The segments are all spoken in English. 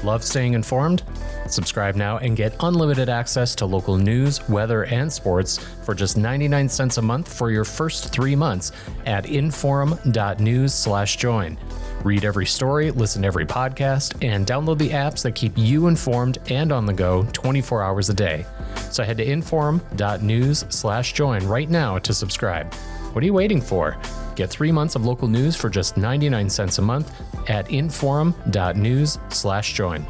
Love staying informed? Subscribe now and get unlimited access to local news, weather, and sports for just 99 cents a month for your first 3 months at inforum.news/join. Read every story, listen to every podcast, and download the apps that keep you informed and on the go 24 hours a day. So head to inforum.news/join right now to subscribe. What are you waiting for? Get 3 months of local news for just 99 cents a month at inforum.news/join.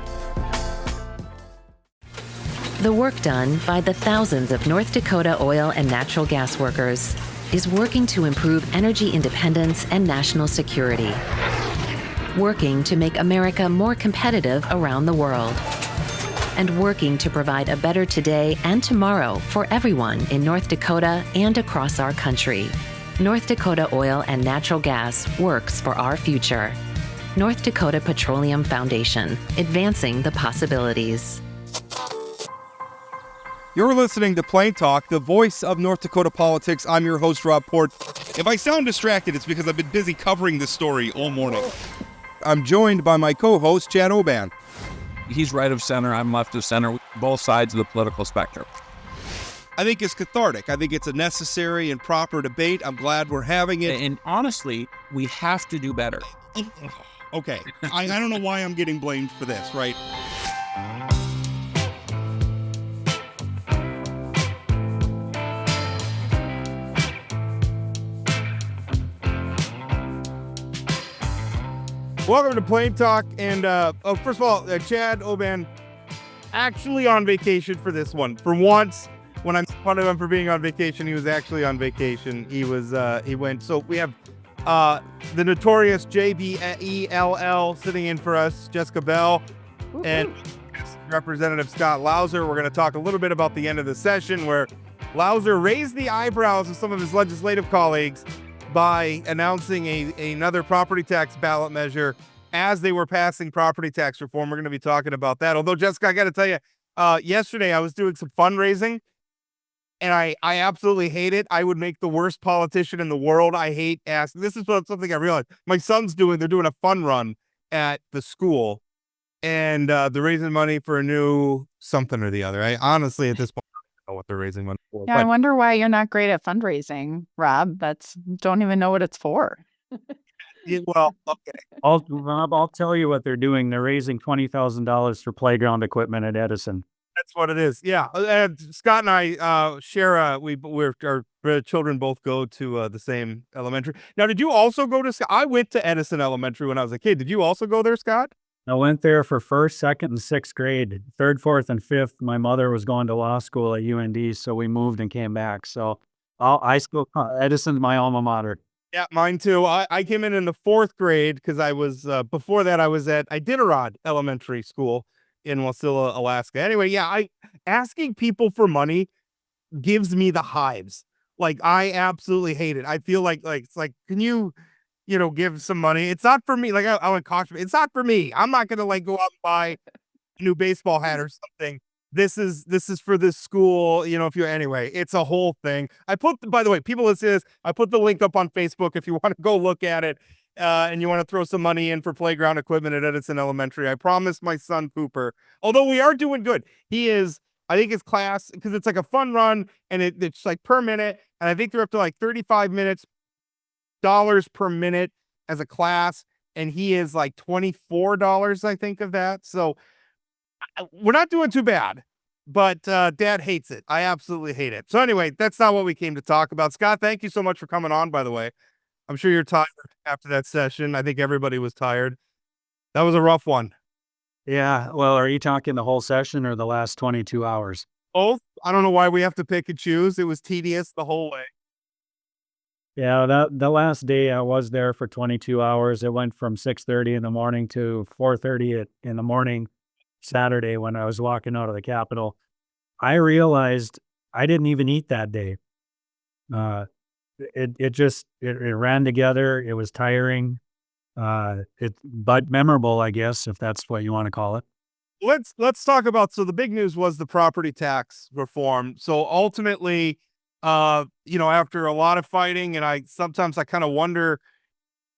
The work done by the thousands of North Dakota oil and natural gas workers is working to improve energy independence and national security. Working to make America more competitive around the world. And working to provide a better today and tomorrow for everyone in North Dakota and across our country. North Dakota Oil and Natural Gas works for our future. North Dakota Petroleum Foundation, advancing the possibilities. You're listening to Plain Talk, the voice of North Dakota politics. I'm your host, Rob Port. If I sound distracted, it's because I've been busy covering this story all morning. I'm joined by my co-host, Chad Oban. He's right of center, I'm left of center, both sides of the political spectrum. I think it's cathartic. I think it's a necessary and proper debate. I'm glad we're having it. And honestly, we have to do better. Okay, I don't know why I'm getting blamed for this, right? Welcome to Plain Talk, and first of all, Chad Oban actually on vacation for this one. For once, when I'm fun of him for being on vacation, he was actually on vacation. He went. So we have the notorious JBELL sitting in for us, Jessica Bell, and Representative Scott Louser. We're going to talk a little bit about the end of the session where Louser raised the eyebrows of some of his legislative colleagues by announcing another property tax ballot measure as they were passing property tax reform. We're going to be talking about that. Although, Jessica, I got to tell you, yesterday I was doing some fundraising, and I absolutely hate it. I would make the worst politician in the world. I hate asking. This is something I realized. My son's doing. They're doing a fun run at the school, and they're raising money for a new something or the other. I honestly, at this point, know what they're raising money for. Yeah, I wonder why you're not great at fundraising, Rob. Don't even know what it's for. Well, okay. Rob, I'll tell you what they're doing. They're raising $20,000 for playground equipment at Edison. That's what it is. Yeah. Scott and I share, our children both go to the same elementary. Now, did you also go to, I went to Edison Elementary when I was a kid. Did you also go there, Scott? I went there for first, second, and sixth grade. Third, fourth, and fifth, my mother was going to law school at UND, so we moved and came back. So Edison's my alma mater. Yeah, mine too. I came in the fourth grade because I was, before that I was at Iditarod Elementary School in Wasilla, Alaska. Anyway, yeah, asking people for money gives me the hives. Like, I absolutely hate it. I feel like it's like, can you give some money? It's not for me. Like, I would caution, it's not for me. I'm not going to go out and buy a new baseball hat or something. This is for this school. Anyway, it's a whole thing. By the way, people listen to this, I put the link up on Facebook if you want to go look at it. And you want to throw some money in for playground equipment at Edison Elementary. I promised my son Cooper, although we are doing good. I think his class, because it's like a fun run and it's like per minute. And I think they're up to like 35 minutes, dollars per minute as a class, and he is like $24, I think, of that. So we're not doing too bad, but Dad hates it. I absolutely hate it. So anyway, that's not what we came to talk about. Scott, thank you so much for coming on, by the way. I'm sure you're tired after that session. I think everybody was tired. That was a rough one. Yeah, well, are you talking the whole session or the last 22 hours? Both. I don't know why we have to pick and choose. It was tedious the whole way. Yeah, the last day I was there for 22 hours. It went from 6:30 in the morning to 4:30 in the morning Saturday when I was walking out of the Capitol. I realized I didn't even eat that day. It ran together. It was tiring. But memorable, I guess, if that's what you want to call it. Let's talk about, so the big news was the property tax reform. So ultimately, after a lot of fighting, and I sometimes kind of wonder,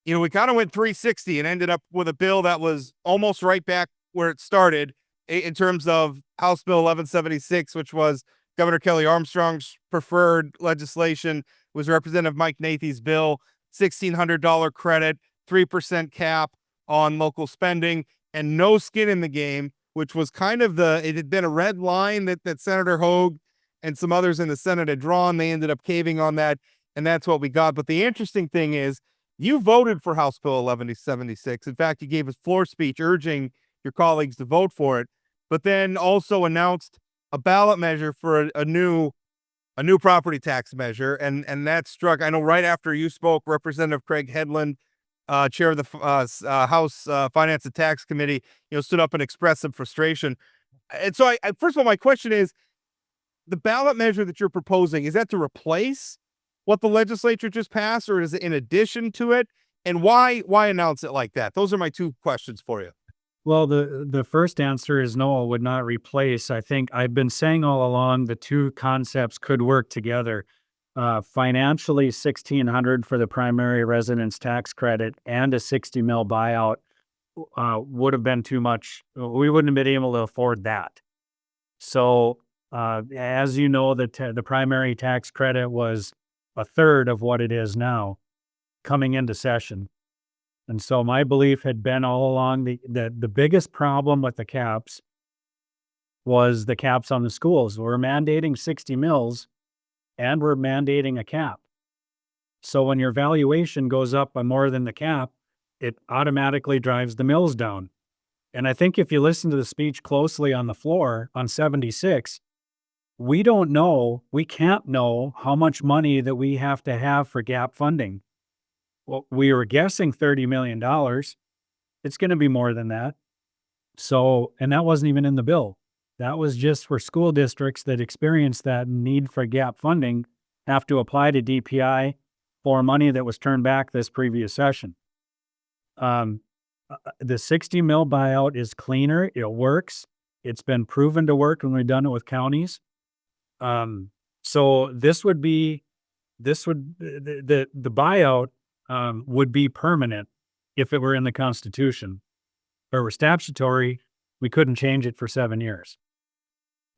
we kind of went 360 and ended up with a bill that was almost right back where it started in terms of House Bill 1176, which was Governor Kelly Armstrong's preferred legislation, was Representative Mike Nathy's bill, $1,600 credit, 3% cap on local spending, and no skin in the game, which was kind of it had been a red line that Senator Hogue and some others in the Senate had drawn. They ended up caving on that, and that's what we got. But the interesting thing is, you voted for House Bill 1176. In fact, you gave a floor speech urging your colleagues to vote for it, but then also announced a ballot measure for a new property tax measure, and that struck. I know right after you spoke, Representative Craig Hedlund, chair of the House Finance and Tax Committee, stood up and expressed some frustration. And so, first of all, my question is, the ballot measure that you're proposing, is that to replace what the legislature just passed, or is it in addition to it? And why announce it like that? Those are my two questions for you. Well, the first answer is no, it would not replace. I think I've been saying all along the two concepts could work together. Financially, $1,600 for the primary residence tax credit and a 60 mil buyout would have been too much. We wouldn't have been able to afford that. So, as you know, the primary tax credit was a third of what it is now coming into session. And so my belief had been all along the biggest problem with the caps was the caps on the schools. We're mandating 60 mils and we're mandating a cap. So when your valuation goes up by more than the cap, it automatically drives the mills down. And I think if you listen to the speech closely on the floor on 76, we can't know how much money that we have to have for gap funding. Well, we were guessing $30 million. It's going to be more than that. So, and that wasn't even in the bill. That was just for school districts that experience that need for gap funding have to apply to DPI for money that was turned back this previous session. The 60 mil buyout is cleaner. It works. It's been proven to work when we've done it with counties. So the buyout would be permanent if it were in the Constitution. If it were statutory, we couldn't change it for 7 years.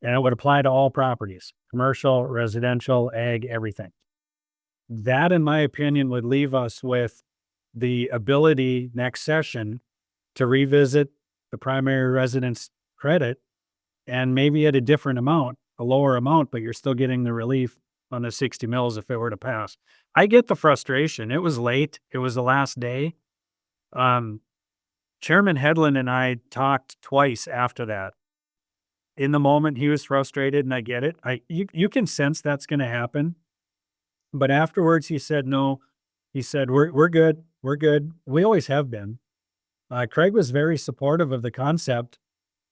And it would apply to all properties, commercial, residential, ag, everything. That, in my opinion, would leave us with the ability next session to revisit the primary residence credit and maybe at a different amount, a lower amount, but you're still getting the relief on the 60 mils if it were to pass. I get the frustration. It was late. It was the last day. Chairman Hedlund and I talked twice after that. In the moment, he was frustrated, and I get it. You can sense that's going to happen. But afterwards, he said, no. He said, we're good. We're good. We always have been. Craig was very supportive of the concept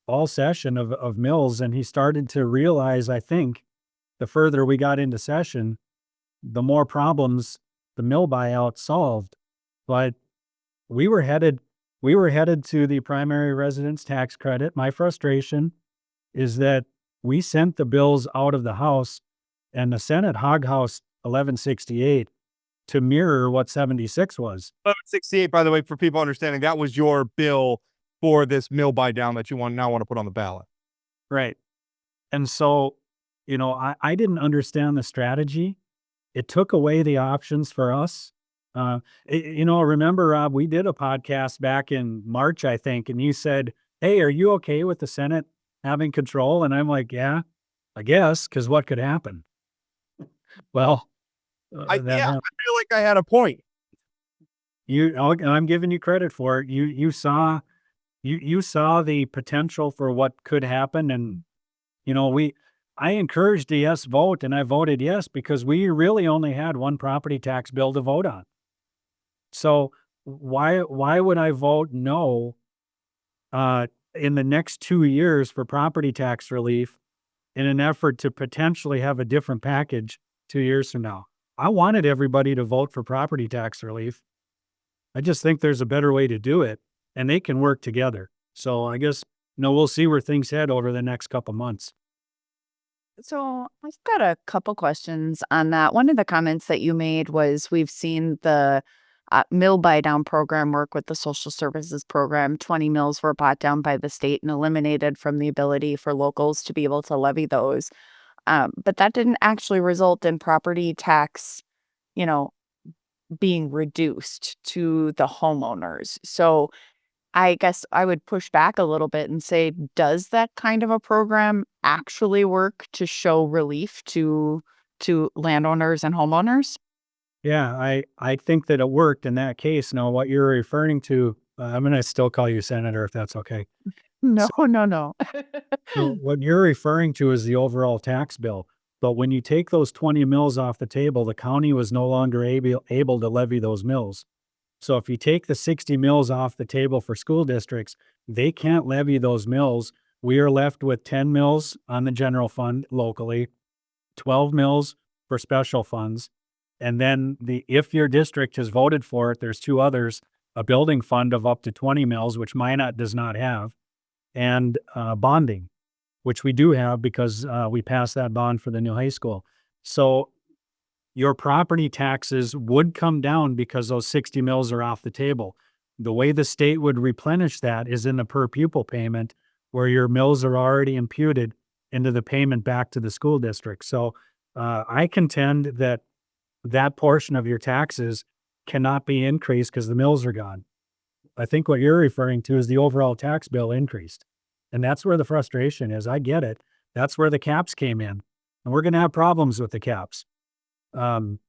all session of mills, and he started to realize, I think, the further we got into session, the more problems the mill buyout solved. But we were headed to the primary residence tax credit. My frustration is that we sent the bills out of the House and the Senate hoghouse 1168 to mirror what 76 was. 1168, by the way, for people understanding, that was your bill for this mill buy down that you now want to put on the ballot. Right. And so, I didn't understand the strategy. It took away the options for us. Remember, Rob, we did a podcast back in March, I think, and you said, hey, are you okay with the Senate having control? And I'm like, yeah, I guess, because what could happen? Well, I feel like I had a point. I'm giving you credit for it. You saw the potential for what could happen, and I encouraged a yes vote, and I voted yes because we really only had one property tax bill to vote on. So why would I vote no in the next 2 years for property tax relief in an effort to potentially have a different package 2 years from now? I wanted everybody to vote for property tax relief. I just think there's a better way to do it, and they can work together. So I guess, we'll see where things head over the next couple months. So I've got a couple questions on that. One of the comments that you made was we've seen the mill buy down program work with the social services program. 20 mills were bought down by the state and eliminated from the ability for locals to be able to levy those. But that didn't actually result in property tax, you know, being reduced to the homeowners. So I guess I would push back a little bit and say, does that kind of a program actually work to show relief to landowners and homeowners? Yeah, I think that it worked in that case. Now, what you're referring to, I'm going to still call you Senator, if that's okay. No, So, no. so what you're referring to is the overall tax bill. But when you take those 20 mills off the table, the county was no longer able to levy those mills. So if you take the 60 mills off the table for school districts, they can't levy those mills. We are left with 10 mills on the general fund locally, 12 mills for special funds. And then if your district has voted for it, there's two others, a building fund of up to 20 mills, which Minot does not have, and bonding, which we do have because we passed that bond for the new high school. So your property taxes would come down because those 60 mills are off the table. The way the state would replenish that is in the per pupil payment, where your mills are already imputed into the payment back to the school district. So I contend that that portion of your taxes cannot be increased because the mills are gone. I think what you're referring to is the overall tax bill increased. And that's where the frustration is. I get it. That's where the caps came in. And we're going to have problems with the caps. In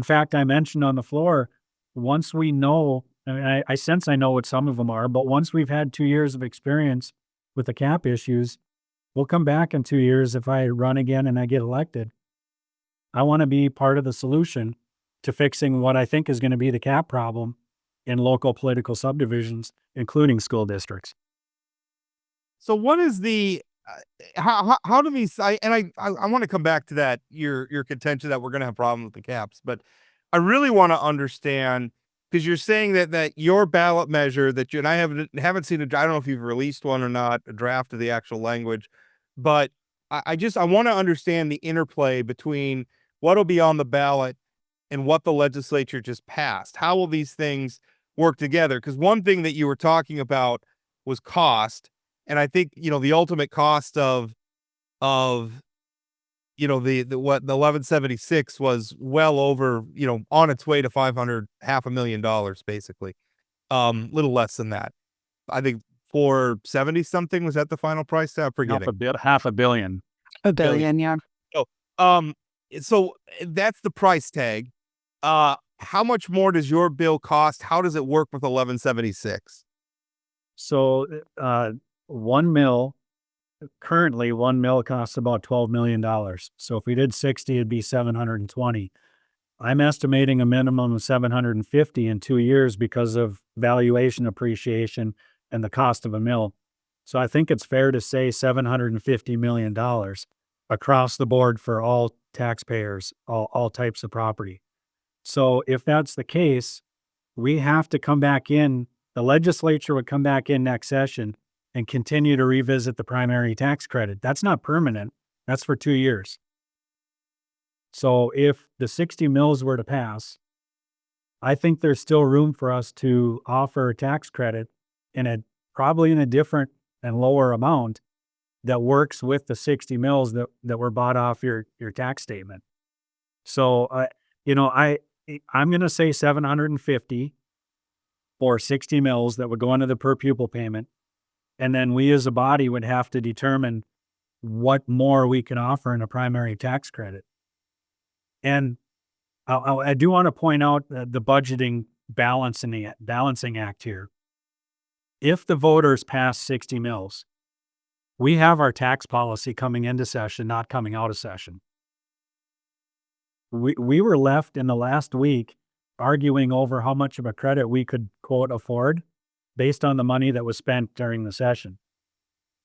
fact, I mentioned on the floor, once we know, I mean, I sense I know what some of them are, but once we've had 2 years of experience with the cap issues, we'll come back in 2 years if I run again and I get elected. I want to be part of the solution to fixing what I think is going to be the cap problem in local political subdivisions, including school districts. So what is the how do we I want to come back to that your contention that we're going to have problems with the caps, but I really want to understand, because you're saying that your ballot measure that you and I haven't seen I don't know if you've released one or not, a draft of the actual language, but I want to understand the interplay between what'll be on the ballot and what the legislature just passed. How will these things work together? Because one thing that you were talking about was cost. And I think, the ultimate cost of the 1176 was well over, on its way to $500,000 basically. Little less than that. I think 470 something was that the final price? I'm forgetting. Half a billion. A billion, yeah. So that's the price tag. How much more does your bill cost? How does it work with 1176? So, currently one mill costs about $12 million. So if we did 60, it'd be 720. I'm estimating a minimum of 750 in 2 years because of valuation appreciation and the cost of a mill. So I think it's fair to say $750 million across the board for all taxpayers, all types of property. So if that's the case, we have to come back in, the legislature would come back in next session and continue to revisit the primary tax credit. That's not permanent. That's for 2 years. So if the 60 mills were to pass, I think there's still room for us to offer a tax credit probably in a different and lower amount that works with the 60 mills that were bought off your tax statement. So, I'm going to say 750 for 60 mills that would go into the per pupil payment. And then we as a body would have to determine what more we can offer in a primary tax credit. And I do want to point out the budgeting balancing act here. If the voters pass 60 mills, we have our tax policy coming into session, not coming out of session. We were left in the last week arguing over how much of a credit we could, quote, afford based on the money that was spent during the session.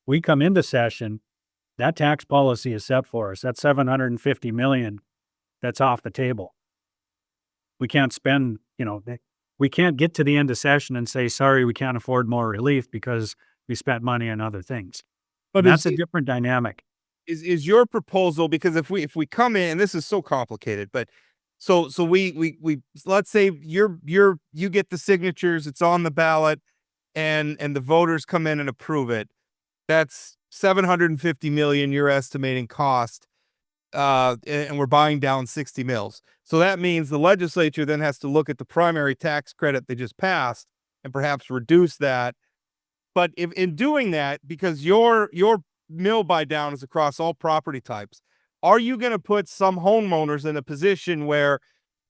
We come into session, that tax policy is set for us. That's $750 million that's off the table. We can't spend, we can't get to the end of session and say, sorry, we can't afford more relief because we spent money on other things. But that's a different dynamic. Is your proposal, because if we come in, and this is so complicated, but So we let's say you get the signatures, it's on the ballot, and the voters come in and approve it. That's 750 million you're estimating cost, and we're buying down 60 mils. So that means the legislature then has to look at the primary tax credit they just passed and perhaps reduce that. But if in doing that, because your mill buy down is across all property types, are you going to put some homeowners in a position where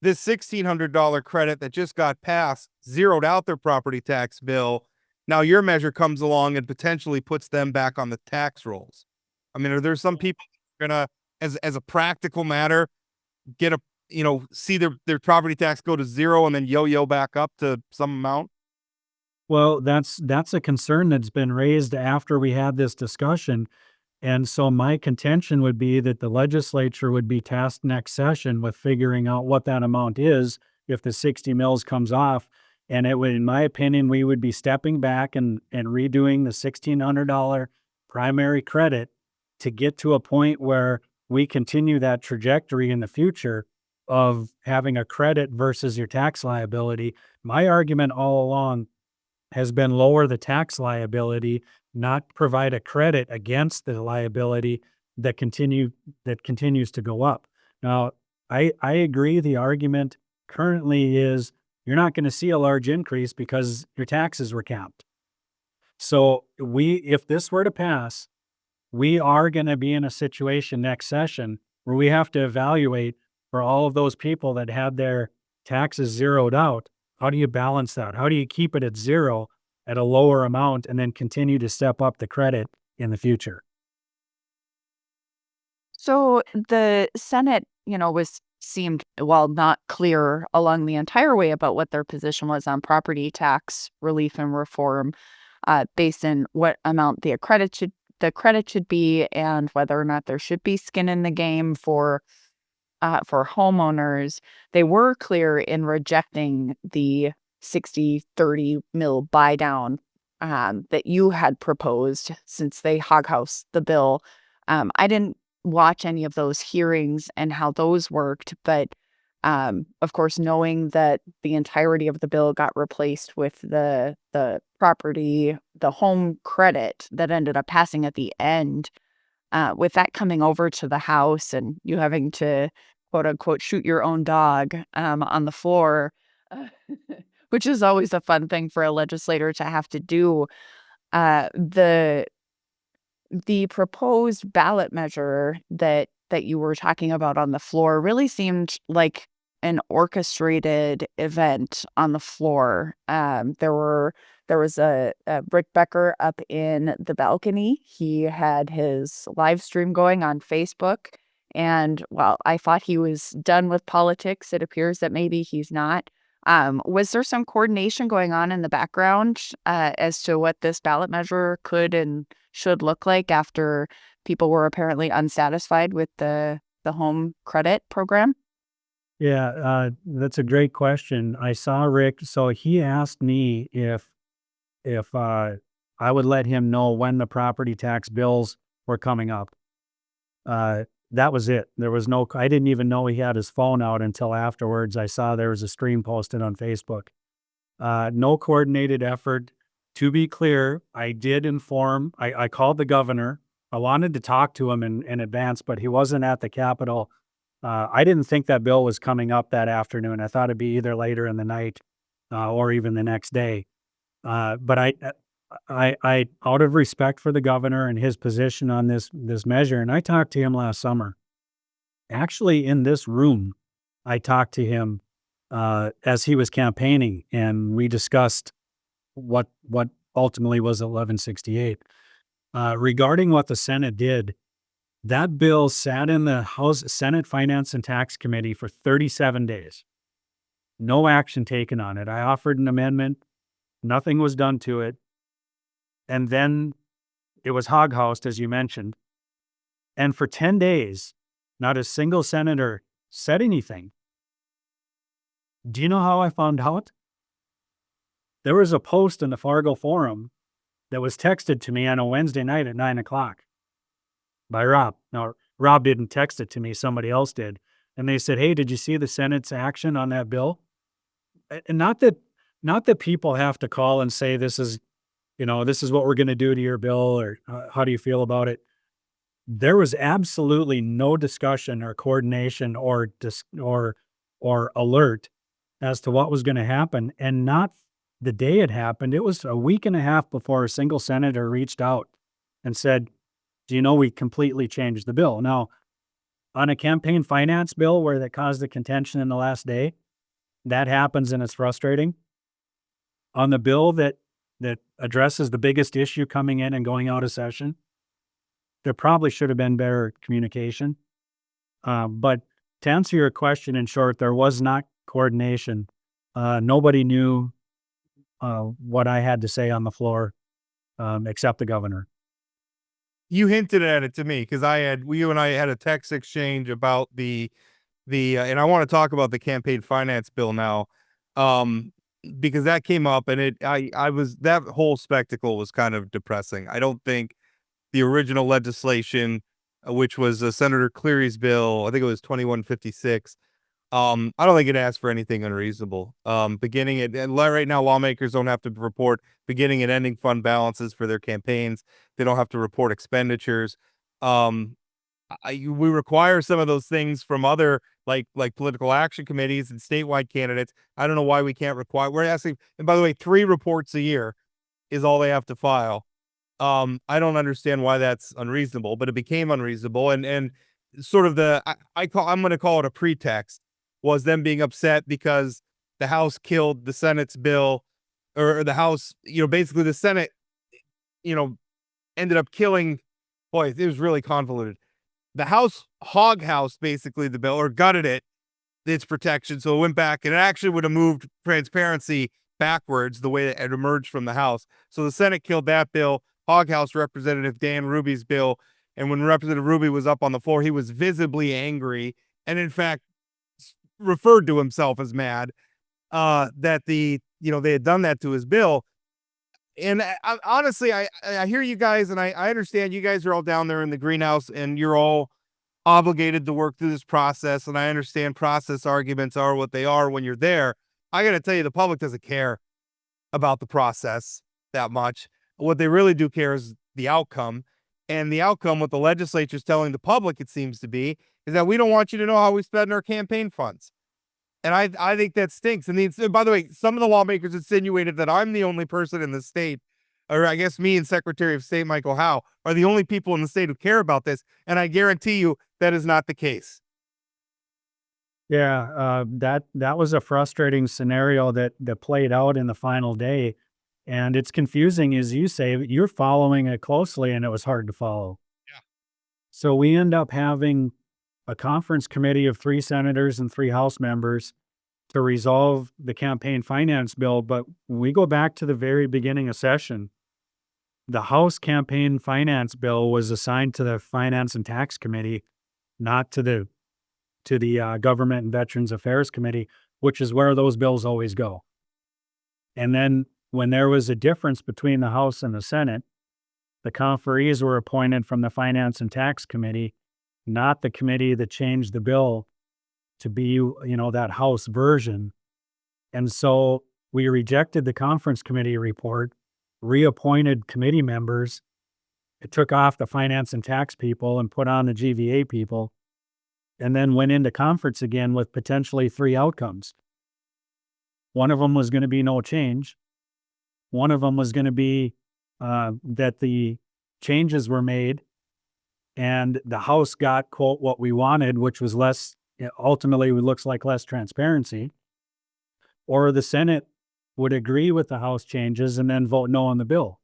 this $1,600 credit that just got passed zeroed out their property tax bill? Now your measure comes along and potentially puts them back on the tax rolls. I mean, are there some people gonna, as a practical matter, get a see their property tax go to zero and then yo-yo back up to some amount? Well, that's a concern that's been raised after we had this discussion. And so my contention would be that the legislature would be tasked next session with figuring out what that amount is if the 60 mils comes off. And it would, in my opinion, we would be stepping back and redoing the $1,600 primary credit to get to a point where we continue that trajectory in the future of having a credit versus your tax liability. My argument all along has been lower the tax liability, not provide a credit against the liability that continues to go up. Now, I agree the argument currently is you're not going to see a large increase because your taxes were capped. So if this were to pass, we are going to be in a situation next session where we have to evaluate for all of those people that had their taxes zeroed out. How do you balance that? How do you keep it at zero at a lower amount and then continue to step up the credit in the future? So the Senate, seemed, well, not clear along the entire way about what their position was on property tax relief and reform, based on what amount the credit should be and whether or not there should be skin in the game for homeowners. They were clear in rejecting the 60-30 mil buy down that you had proposed since they hoghoused the bill. I didn't watch any of those hearings and how those worked, but of course, knowing that the entirety of the bill got replaced with the home credit that ended up passing at the end, with that coming over to the House and you having to, quote unquote, shoot your own dog on the floor, which is always a fun thing for a legislator to have to do. The proposed ballot measure that you were talking about on the floor really seemed like an orchestrated event on the floor. There was a Rick Becker up in the balcony. He had his live stream going on Facebook. And while I thought he was done with politics, it appears that maybe he's not. Was there some coordination going on in the background as to what this ballot measure could and should look like after people were apparently unsatisfied with the home credit program? Yeah, that's a great question. I saw Rick, so he asked me if I would let him know when the property tax bills were coming up. That was it. I didn't even know he had his phone out until afterwards. I saw there was a stream posted on Facebook. No coordinated effort. To be clear, I did inform, I called the governor. I wanted to talk to him in advance, but he wasn't at the Capitol. I didn't think that bill was coming up that afternoon. I thought it'd be either later in the night or even the next day. But I, out of respect for the governor and his position on this measure, and I talked to him last summer. Actually, in this room, I talked to him as he was campaigning, and we discussed what ultimately was 1168. Regarding what the Senate did, that bill sat in the Senate Finance and Tax Committee for 37 days. No action taken on it. I offered an amendment. Nothing was done to it. And then it was hoghoused, as you mentioned. And for 10 days, not a single senator said anything. Do you know how I found out? There was a post in the Fargo Forum that was texted to me on a Wednesday night at 9 o'clock by Rob. Now, Rob didn't text it to me, somebody else did. and they said, "Hey, did you see the Senate's action on that bill?" And not that people have to call and say, this is what we're going to do to your bill, or how do you feel about it? There was absolutely no discussion or coordination or alert as to what was going to happen. And not the day it happened. It was a week and a half before a single senator reached out and said, "Do you know we completely changed the bill?" Now, on a campaign finance bill where that caused the contention in the last day, that happens and it's frustrating. On the bill that addresses the biggest issue coming in and going out of session, there probably should have been better communication. But to answer your question in short, there was not coordination. Nobody knew what I had to say on the floor, except the governor. You hinted at it to me because you and I had a text exchange about the and I want to talk about the campaign finance bill now, because that came up and I was, that whole spectacle was kind of depressing. I don't think the original legislation, which was Senator Cleary's bill, I think it was 2156. I don't think it asked for anything unreasonable. Beginning at, and right now, lawmakers don't have to report beginning and ending fund balances for their campaigns. They don't have to report expenditures. We require some of those things from other like political action committees and statewide candidates. I don't know why we can't require. We're asking, and by the way, 3 reports a year is all they have to file. I don't understand why that's unreasonable, but it became unreasonable, and sort of I'm going to call it a pretext, was them being upset because the House killed the Senate's bill, or the House, basically the Senate, ended up killing. Boy, it was really convoluted. The House hog-housed basically the bill, or gutted its protection, so it went back, and it actually would have moved transparency backwards the way that it emerged from the House. So the Senate killed that bill. Hog-house Representative Dan Ruby's bill, and when Representative Ruby was up on the floor, he was visibly angry, and in fact referred to himself as mad that they had done that to his bill. And honestly, I hear you guys, and I understand you guys are all down there in the greenhouse, and you're all obligated to work through this process, and I understand process arguments are what they are when you're there. I got to tell you, the public doesn't care about the process that much. What they really do care is the outcome. And the outcome, what the legislature is telling the public, it seems to be, is that we don't want you to know how we spend our campaign funds. And I think that stinks. And by the way, some of the lawmakers insinuated that I'm the only person in the state, or I guess me and Secretary of State Michael Howe are the only people in the state who care about this. And I guarantee you that is not the case. Yeah, that was a frustrating scenario that played out in the final day. And it's confusing, as you say, you're following it closely, and it was hard to follow. Yeah. So we end up having a conference committee of 3 senators and 3 House members to resolve the campaign finance bill. But when we go back to the very beginning of session, the House campaign finance bill was assigned to the Finance and Tax Committee, not to the Government and Veterans Affairs Committee, which is where those bills always go. And then when there was a difference between the House and the Senate, the conferees were appointed from the Finance and Tax Committee, not the committee that changed the bill to be, that House version. And so we rejected the conference committee report, reappointed committee members. It took off the finance and tax people and put on the GVA people, and then went into conference again with potentially 3 outcomes. One of them was going to be no change. One of them was going to be that the changes were made and the House got, quote, what we wanted, which was less, ultimately it looks like less transparency. Or the Senate would agree with the House changes and then vote no on the bill.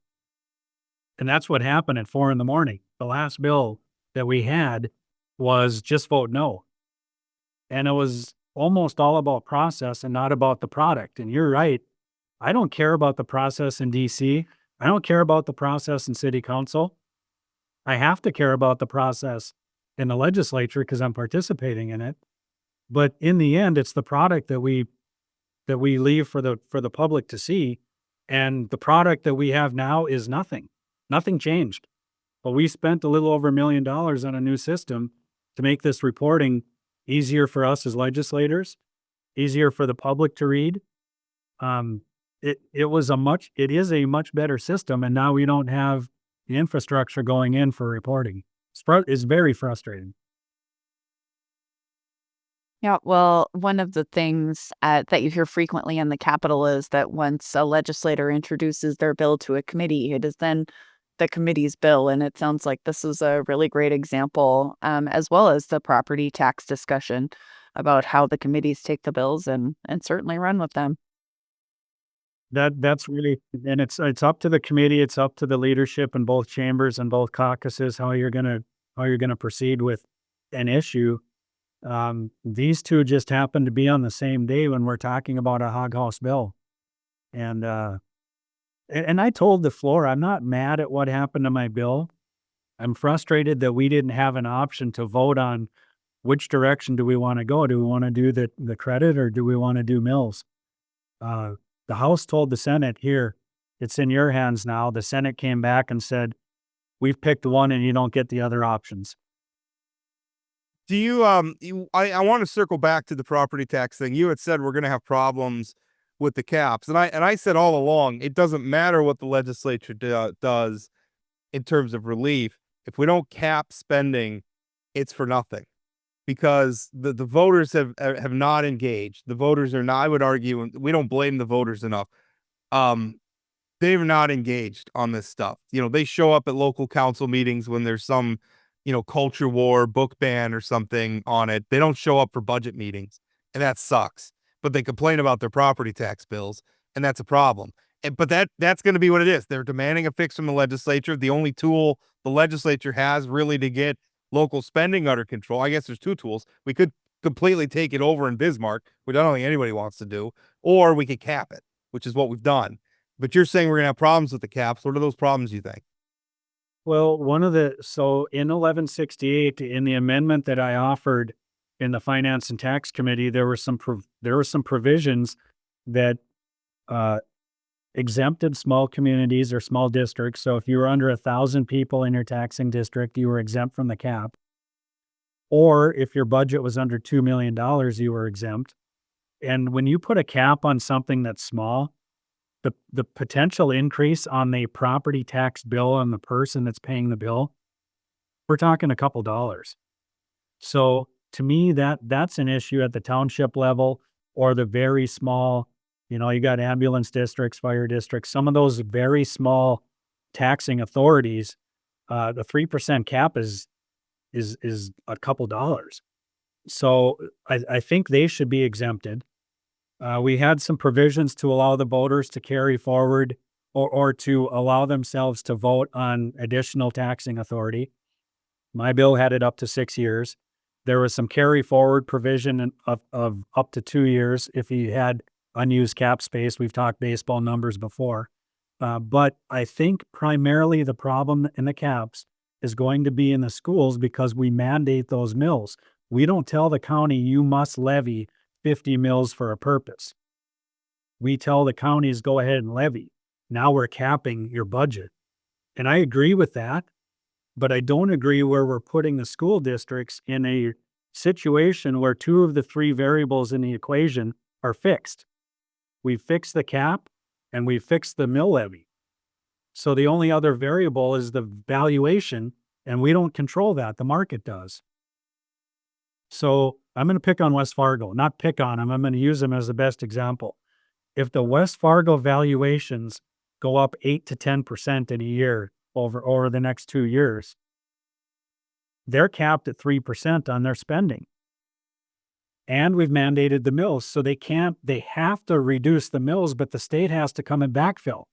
And that's what happened at 4 a.m. The last bill that we had was just vote no. And it was almost all about process and not about the product. And you're right. I don't care about the process in DC. I don't care about the process in city council. I have to care about the process in the legislature because I'm participating in it. But in the end, it's the product that we leave for the public to see. And the product that we have now is nothing. Nothing changed. But we spent a little over $1 million on a new system to make this reporting easier for us as legislators, easier for the public to read. It is a much better system, and now we don't have the infrastructure going in for reporting. It's very frustrating. Yeah, well, one of the things that you hear frequently in the Capitol is that once a legislator introduces their bill to a committee, it is then the committee's bill. And it sounds like this is a really great example, as well as the property tax discussion about how the committees take the bills and certainly run with them. That's really, and it's up to the committee, it's up to the leadership in both chambers and both caucuses how you're gonna proceed with an issue. These two just happen to be on the same day when we're talking about a hog house bill. And I told the floor, I'm not mad at what happened to my bill. I'm frustrated that we didn't have an option to vote on which direction do we want to go. Do we want to do the credit or do we want to do mills? The House told the Senate, here, it's in your hands now. The Senate came back and said, we've picked one and you don't get the other options. Do you, I want to circle back to the property tax thing. You had said we're going to have problems with the caps. And I said all along, it doesn't matter what the legislature does in terms of relief. If we don't cap spending, it's for nothing, because the voters have not engaged. The voters are not, I would argue, and we don't blame the voters enough. They've not engaged on this stuff. They show up at local council meetings when there's some, culture war, book ban or something on it. They don't show up for budget meetings, and that sucks. But they complain about their property tax bills, and that's a problem. But that's going to be what it is. They're demanding a fix from the legislature. The only tool the legislature has really to get local spending under control. I guess there's two tools. We could completely take it over in Bismarck, which I don't think anybody wants to do, or we could cap it, which is what we've done. But you're saying we're going to have problems with the caps. What are those problems, you think? Well, so in 1168, in the amendment that I offered in the Finance and Tax Committee, there were some provisions that exempted small communities or small districts. So if you were under 1,000 people in your taxing district, you were exempt from the cap. Or if your budget was under $2 million, you were exempt. And when you put a cap on something that's small, the potential increase on the property tax bill on the person that's paying the bill, we're talking a couple dollars. So to me, that's an issue at the township level, or the very small, you got ambulance districts, fire districts, some of those very small taxing authorities. The 3% cap is a couple dollars. So I think they should be exempted. We had some provisions to allow the voters to carry forward or to allow themselves to vote on additional taxing authority. My bill had it up to 6 years. There was some carry forward provision of up to 2 years if you had unused cap space. We've talked baseball numbers before. But I think primarily the problem in the caps is going to be in the schools, because we mandate those mills. We don't tell the county you must levy 50 mills for a purpose. We tell the counties, go ahead and levy. Now we're capping your budget. And I agree with that, but I don't agree where we're putting the school districts in a situation where two of the three variables in the equation are fixed. We fixed the cap and we fixed the mill levy. So the only other variable is the valuation, and we don't control that. The market does. So I'm going to pick on West Fargo, not pick on them. I'm going to use them as the best example. If the West Fargo valuations go up 8 to 10% in a year over the next 2 years, they're capped at 3% on their spending. And we've mandated the mills, so they have to reduce the mills, but the state has to come and backfill.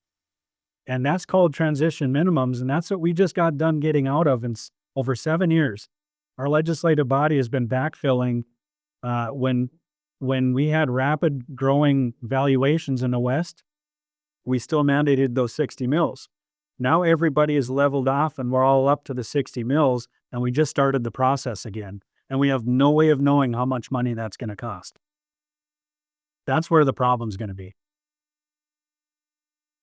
And that's called transition minimums, and that's what we just got done getting out of in over 7 years. Our legislative body has been backfilling when we had rapid growing valuations in the West. We still mandated those 60 mills. Now everybody is leveled off and we're all up to the 60 mills, and we just started the process again. And we have no way of knowing how much money that's going to cost. That's where the problem's going to be.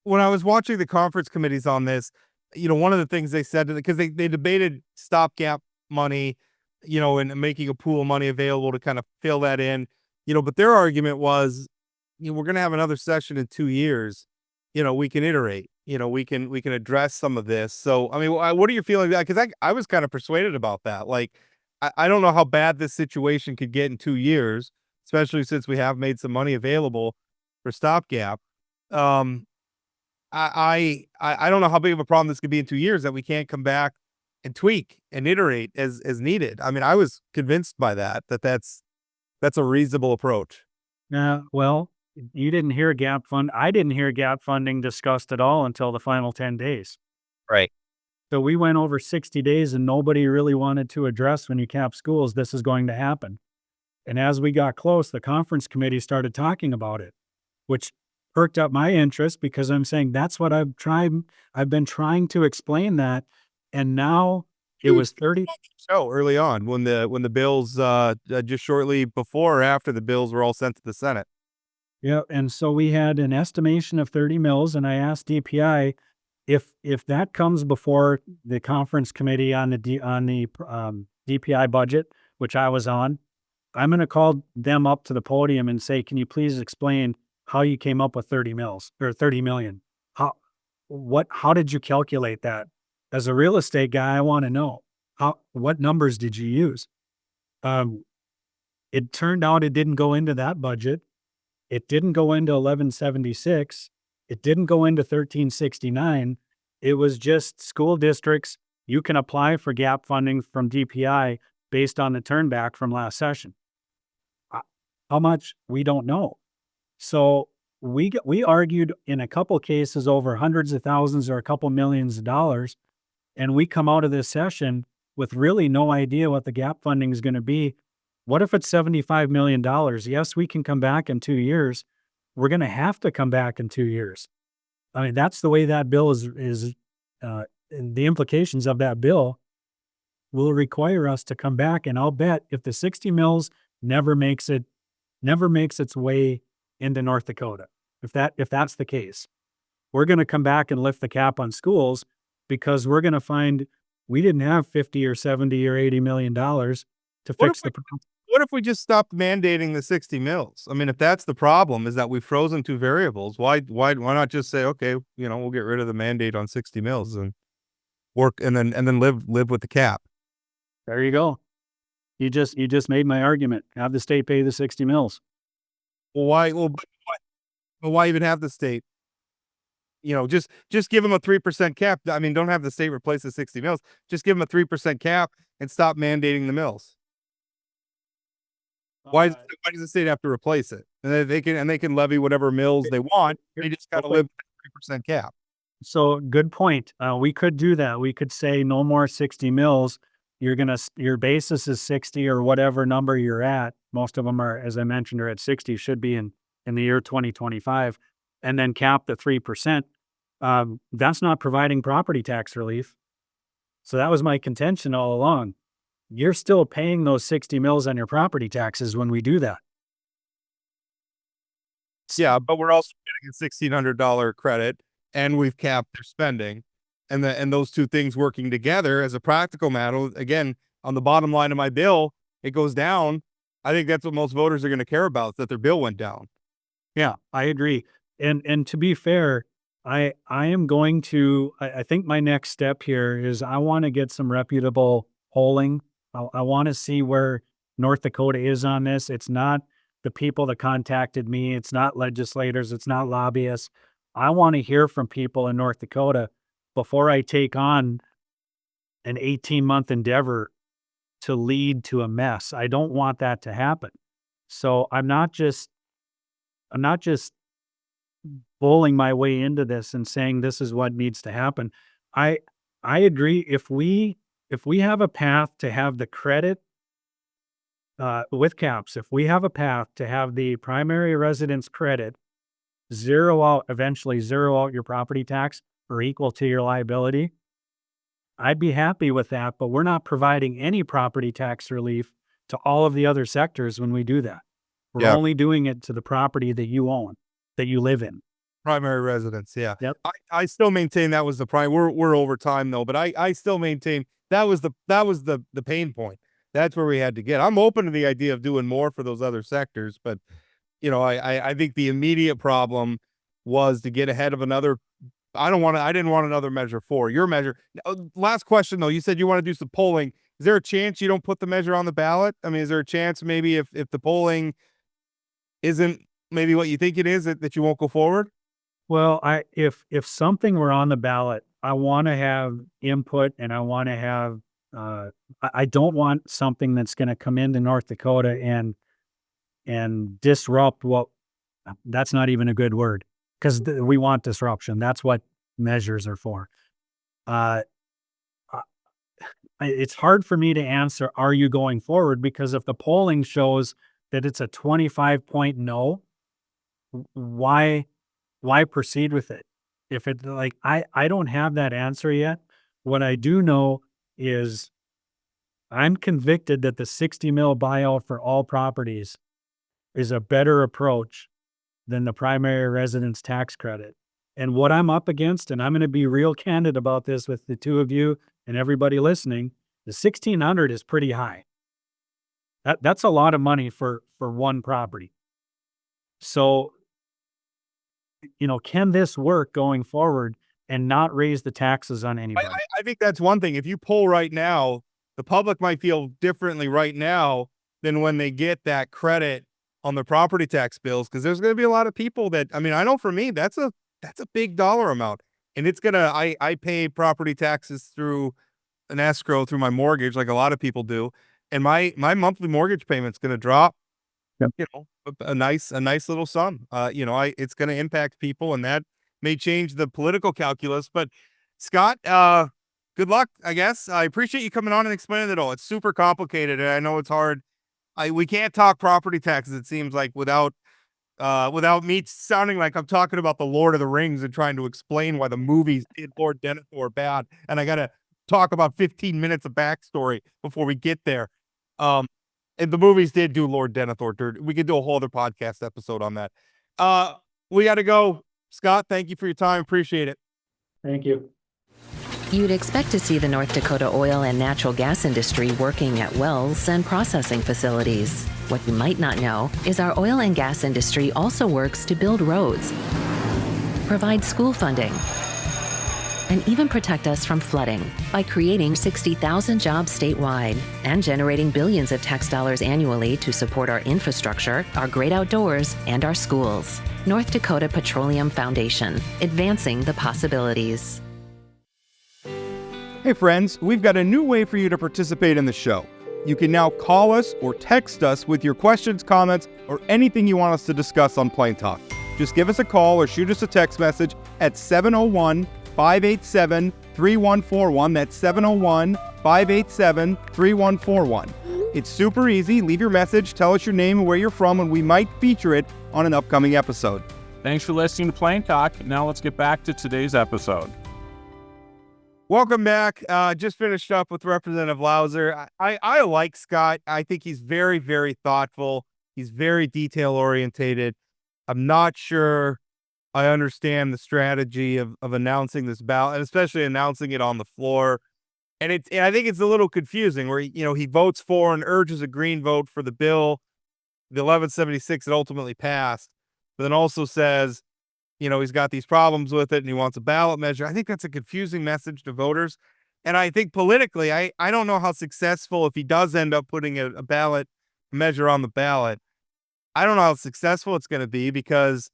When I was watching the conference committees on this, one of the things they said, because they debated stopgap money and making a pool of money available to kind of fill that in, but their argument was, we're going to have another session in 2 years. We can iterate, we can address some of this. So, I mean, what are you feeling that? Cause I was kind of persuaded about that. Like, I don't know how bad this situation could get in 2 years, especially since we have made some money available for stopgap. Um, I don't know how big of a problem this could be in 2 years that we can't come back and tweak and iterate as needed. I mean, I was convinced by that's a reasonable approach. Well, you didn't hear gap fund. I didn't hear gap funding discussed at all until the final 10 days. Right. So we went over 60 days and nobody really wanted to address when you cap schools, this is going to happen. And as we got close, the conference committee started talking about it, which perked up my interest because I'm saying that's what I've been trying to explain that. And now it was 30. So early on when the bills, just shortly before or after the bills were all sent to the Senate. Yeah. And so we had an estimation of 30 mills and I asked DPI if that comes before the conference committee on the DPI budget, which I was on, I'm going to call them up to the podium and say, can you please explain how you came up with 30 mills or 30 million? How did you calculate that? As a real estate guy, I want to know what numbers did you use? It turned out it didn't go into that budget. It didn't go into 1176. It didn't go into 1369. It was just school districts. You can apply for gap funding from DPI based on the turnback from last session. How much? We don't know. So we argued in a couple cases over hundreds of thousands or a couple millions of dollars. And we come out of this session with really no idea what the gap funding is going to be. What if it's $75 million? Yes, we can come back in 2 years. We're going to have to come back in 2 years. I mean, that's the way that bill is and the implications of that bill will require us to come back. And I'll bet if the 60 mills never makes its way into North Dakota, if that's the case, we're going to come back and lift the cap on schools because we're going to find we didn't have 50 or 70 or 80 million dollars to fix the problem. What if we just stopped mandating the 60 mills? I mean, if that's the problem is that we've frozen two variables, why not just say, okay, we'll get rid of the mandate on 60 mills and work and then live with the cap. There you go. You just made my argument. Have the state pay the 60 mills. Well, why even have the state? Just give them a 3% cap. I mean, don't have the state replace the 60 mills. Just give them a 3% cap and stop mandating the mills. Why does the state have to replace it? And they can levy whatever mills they want. They just got to live with a 3% cap. So good point. We could do that. We could say no more 60 mills. Your basis is 60 or whatever number you're at. Most of them are, as I mentioned, are at 60, should be in the year 2025, and then cap the 3%. That's not providing property tax relief. So that was my contention all along. You're still paying those 60 mills on your property taxes when we do that. Yeah, but we're also getting a $1,600 credit, and we've capped their spending, and those two things working together as a practical matter. Again, on the bottom line of my bill, it goes down. I think that's what most voters are going to care about, that their bill went down. Yeah, I agree. And to be fair, I am going to. I think my next step here is I want to get some reputable polling. I want to see where North Dakota is on this. It's not the people that contacted me. It's not legislators. It's not lobbyists. I want to hear from people in North Dakota before I take on an 18-month endeavor to lead to a mess. I don't want that to happen. So I'm not just bowling my way into this and saying this is what needs to happen. I agree. If we have a path to have the credit with caps, if we have a path to have the primary residence credit eventually zero out your property tax or equal to your liability, I'd be happy with that. But we're not providing any property tax relief to all of the other sectors when we do that. We're only doing it to the property that you own, that you live in. Primary residence, yeah. Yep. I still maintain that was the prime. We're over time though, but I still maintain that was the pain point. That's where we had to get. I'm open to the idea of doing more for those other sectors, but I think the immediate problem was to get ahead of another. I didn't want another measure 4. Your measure. Last question though. You said you want to do some polling. Is there a chance you don't put the measure on the ballot? I mean, is there a chance maybe if the polling isn't maybe what you think it is that you won't go forward? Well, if something were on the ballot, I want to have input, and I want to have. I don't want something that's going to come into North Dakota and disrupt what. That's not even a good word, because we want disruption. That's what measures are for. It's hard for me to answer, are you going forward? Because if the polling shows that it's a 25-point no, why proceed with it? If it like, I don't have that answer yet. What I do know is I'm convicted that the 60 mil buyout for all properties is a better approach than the primary residence tax credit. And what I'm up against, and I'm going to be real candid about this with the two of you and everybody listening, the 1,600 is pretty high. That's a lot of money for one property. So, can this work going forward and not raise the taxes on anybody? I think that's one thing. If you poll right now, the public might feel differently right now than when they get that credit on the property tax bills, because there's going to be a lot of people that, I mean, I know for me, that's a big dollar amount. And it's going to, I pay property taxes through an escrow through my mortgage, like a lot of people do. And my monthly mortgage payment's going to drop, Yep. a nice little sum. It's going to impact people, and that may change the political calculus. But Scott, good luck, I guess. I appreciate you coming on and explaining it all. It's super complicated, and I know it's hard. We can't talk property taxes, it seems like, without me sounding like I'm talking about the Lord of the Rings and trying to explain why the movies did Lord Denethor bad. And I got to talk about 15 minutes of backstory before we get there. And the movies did do Lord Denethor dirt. We could do a whole other podcast episode on that. We got to go. Scott, thank you for your time. Appreciate it. Thank you. You'd expect to see the North Dakota oil and natural gas industry working at wells and processing facilities. What you might not know is our oil and gas industry also works to build roads, provide school funding, and even protect us from flooding by creating 60,000 jobs statewide and generating billions of tax dollars annually to support our infrastructure, our great outdoors, and our schools. North Dakota Petroleum Foundation, advancing the possibilities. Hey friends, we've got a new way for you to participate in the show. You can now call us or text us with your questions, comments, or anything you want us to discuss on Plain Talk. Just give us a call or shoot us a text message at 701-587-3141. That's 701-587-3141. It's super easy. Leave your message, tell us your name and where you're from, and we might feature it on an upcoming episode. Thanks for listening to Plain Talk. Now let's get back to today's episode. Welcome back. Just finished up with Representative Louser. I like Scott. I think he's very, very thoughtful. He's very detail orientated. I'm not sure I understand the strategy of announcing this ballot, and especially announcing it on the floor. And I think it's a little confusing where, he votes for and urges a green vote for the bill, the 1176 that ultimately passed, but then also says, he's got these problems with it and he wants a ballot measure. I think that's a confusing message to voters. And I think politically, I don't know how successful, if he does end up putting a ballot measure on the ballot, I don't know how successful it's going to be, because,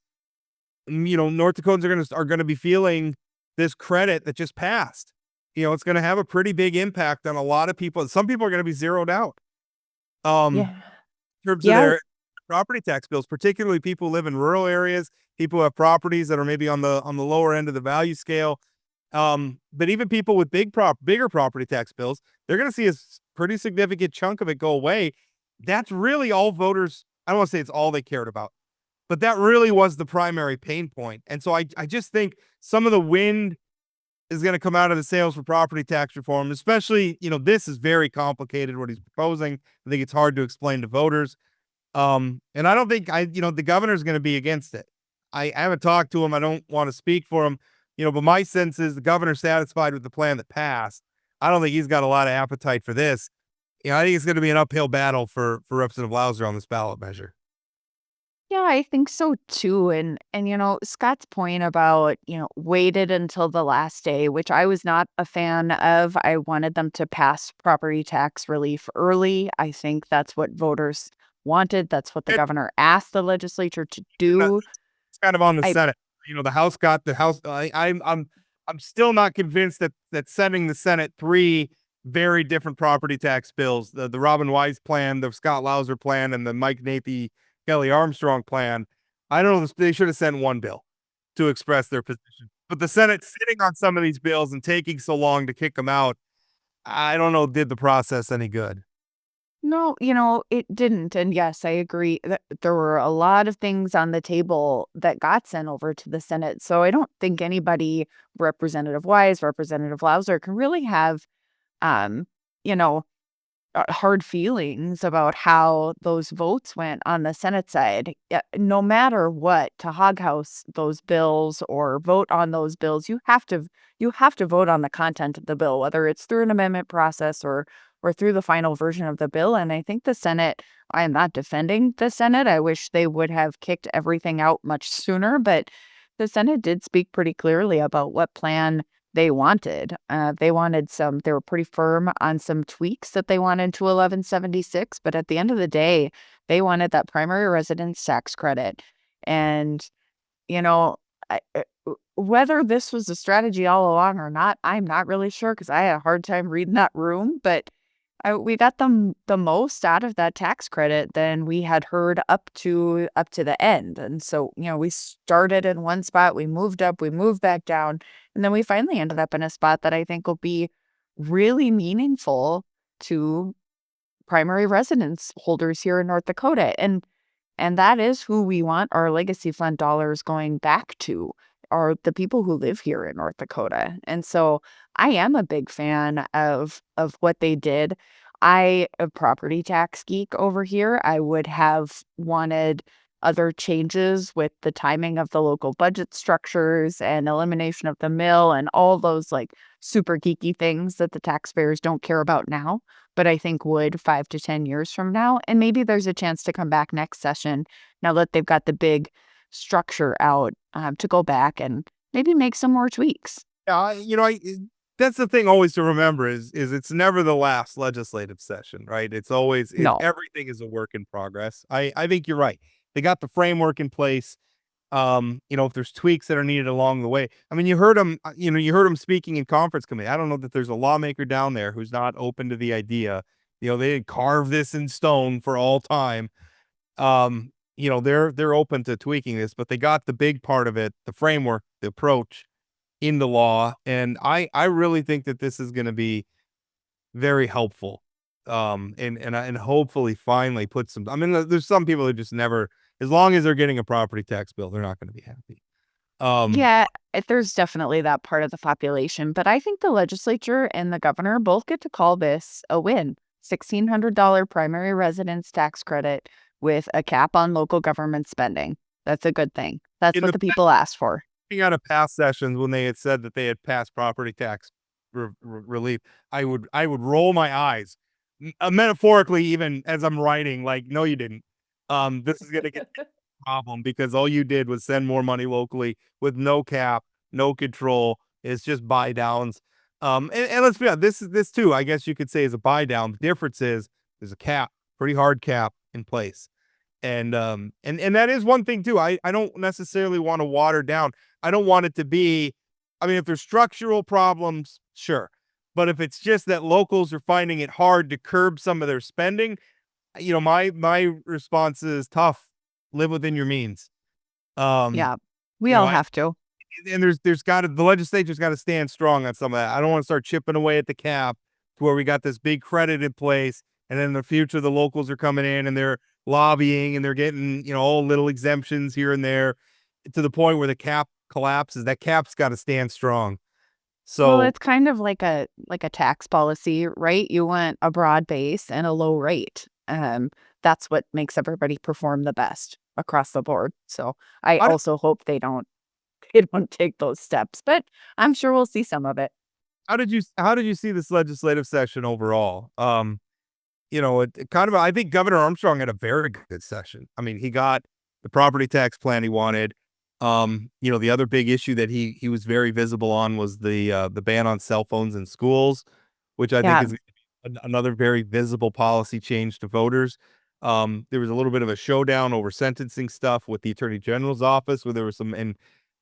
North Dakotans are going to be feeling this credit that just passed. It's going to have a pretty big impact on a lot of people. Some people are going to be zeroed out. In terms of their property tax bills, particularly people who live in rural areas, people who have properties that are maybe on the lower end of the value scale. But even people with bigger property tax bills, they're going to see a pretty significant chunk of it go away. That's really all voters, I don't want to say it's all they cared about, but that really was the primary pain point. And so I just think some of the wind is going to come out of the sails for property tax reform, especially, this is very complicated, what he's proposing. I think it's hard to explain to voters. And I don't think the governor's going to be against it. I haven't talked to him. I don't want to speak for him, but my sense is the governor's satisfied with the plan that passed. I don't think he's got a lot of appetite for this. I think it's going to be an uphill battle for Representative Louser on this ballot measure. Yeah, I think so too. And Scott's point about, waited until the last day, which I was not a fan of. I wanted them to pass property tax relief early. I think that's what voters wanted. That's what the It- governor asked the legislature to and do. It's kind of on the I Senate. The House got the House. I'm still not convinced that sending the Senate three very different property tax bills, the Robin Wise plan, the Scott Louser plan, and the Mike Nathy Kelly Armstrong plan. I don't know. They should have sent one bill to express their position. But the Senate sitting on some of these bills and taking so long to kick them out, I don't know, did the process any good. No, it didn't. And yes, I agree that there were a lot of things on the table that got sent over to the Senate. So I don't think anybody, Representative Wise, Representative Louser, can really have, um, you know, hard feelings about how those votes went on the Senate side. No matter what, to hoghouse those bills or vote on those bills, you have to vote on the content of the bill, whether it's through an amendment process or through the final version of the bill. And I think the Senate, I am not defending the Senate. I wish they would have kicked everything out much sooner, but the Senate did speak pretty clearly about what plan they wanted. They were pretty firm on some tweaks that they wanted to 1176, but at the end of the day, they wanted that primary residence tax credit. And, you know, whether this was a strategy all along or not, I'm not really sure because I had a hard time reading that room, but we got the most out of that tax credit than we had heard up to the end. And so, we started in one spot, we moved up, we moved back down, and then we finally ended up in a spot that I think will be really meaningful to primary residence holders here in North Dakota. And that is who we want our legacy fund dollars going back to, are the people who live here in North Dakota. And so I am a big fan of what they did. A property tax geek over here. I would have wanted other changes with the timing of the local budget structures and elimination of the mill and all those like super geeky things that the taxpayers don't care about now, but I think would 5 to 10 years from now. And maybe there's a chance to come back next session now that they've got the big structure out, to go back and maybe make some more tweaks. Yeah, that's the thing always to remember is it's never the last legislative session, right? It's always No. everything is a work in progress. I think you're right. They got the framework in place. If there's tweaks that are needed along the way. I mean, you heard him speaking in conference committee. I don't know that there's a lawmaker down there who's not open to the idea. They didn't carve this in stone for all time. They're open to tweaking this, but they got the big part of it, the framework, the approach in the law. And I really think that this is going to be very helpful. And hopefully finally put some, I mean, there's some people who just never, as long as they're getting a property tax bill, they're not going to be happy. Yeah, there's definitely that part of the population, but I think the legislature and the governor both get to call this a win. $1,600 primary residence tax credit with a cap on local government spending. That's a good thing. That's In what the the people asked for. Out of past sessions when they had said that they had passed property tax relief, I would roll my eyes, metaphorically, even as I'm writing, like, no, you didn't. This is gonna get a problem because all you did was send more money locally with no cap, no control. It's just buy downs. And let's be honest, this too, I guess you could say, is a buy down. The difference is there's a cap, pretty hard cap in place. And that is one thing too. I don't necessarily want to water down. I don't want it to be, I mean, if there's structural problems, sure. But if it's just that locals are finding it hard to curb some of their spending, my response is tough. Live within your means. Yeah, we you know, all I, have to. and the legislature's got to stand strong on some of that. I don't want to start chipping away at the cap to where we got this big credit in place, and then in the future the locals are coming in and they're lobbying and they're getting all little exemptions here and there to the point where the cap collapses. That cap's got to stand strong. Well, So it's kind of like a tax policy, right? You want a broad base and a low rate. That's what makes everybody perform the best across the board. So I how did, also hope they don't take those steps, but I'm sure we'll see some of it. how did you see this legislative session overall? I think Governor Armstrong had a very good session. I mean, he got the property tax plan he wanted. The other big issue that he was very visible on was the ban on cell phones in schools, which I think Yeah. is another very visible policy change to voters. There was a little bit of a showdown over sentencing stuff with the Attorney General's office, where there was and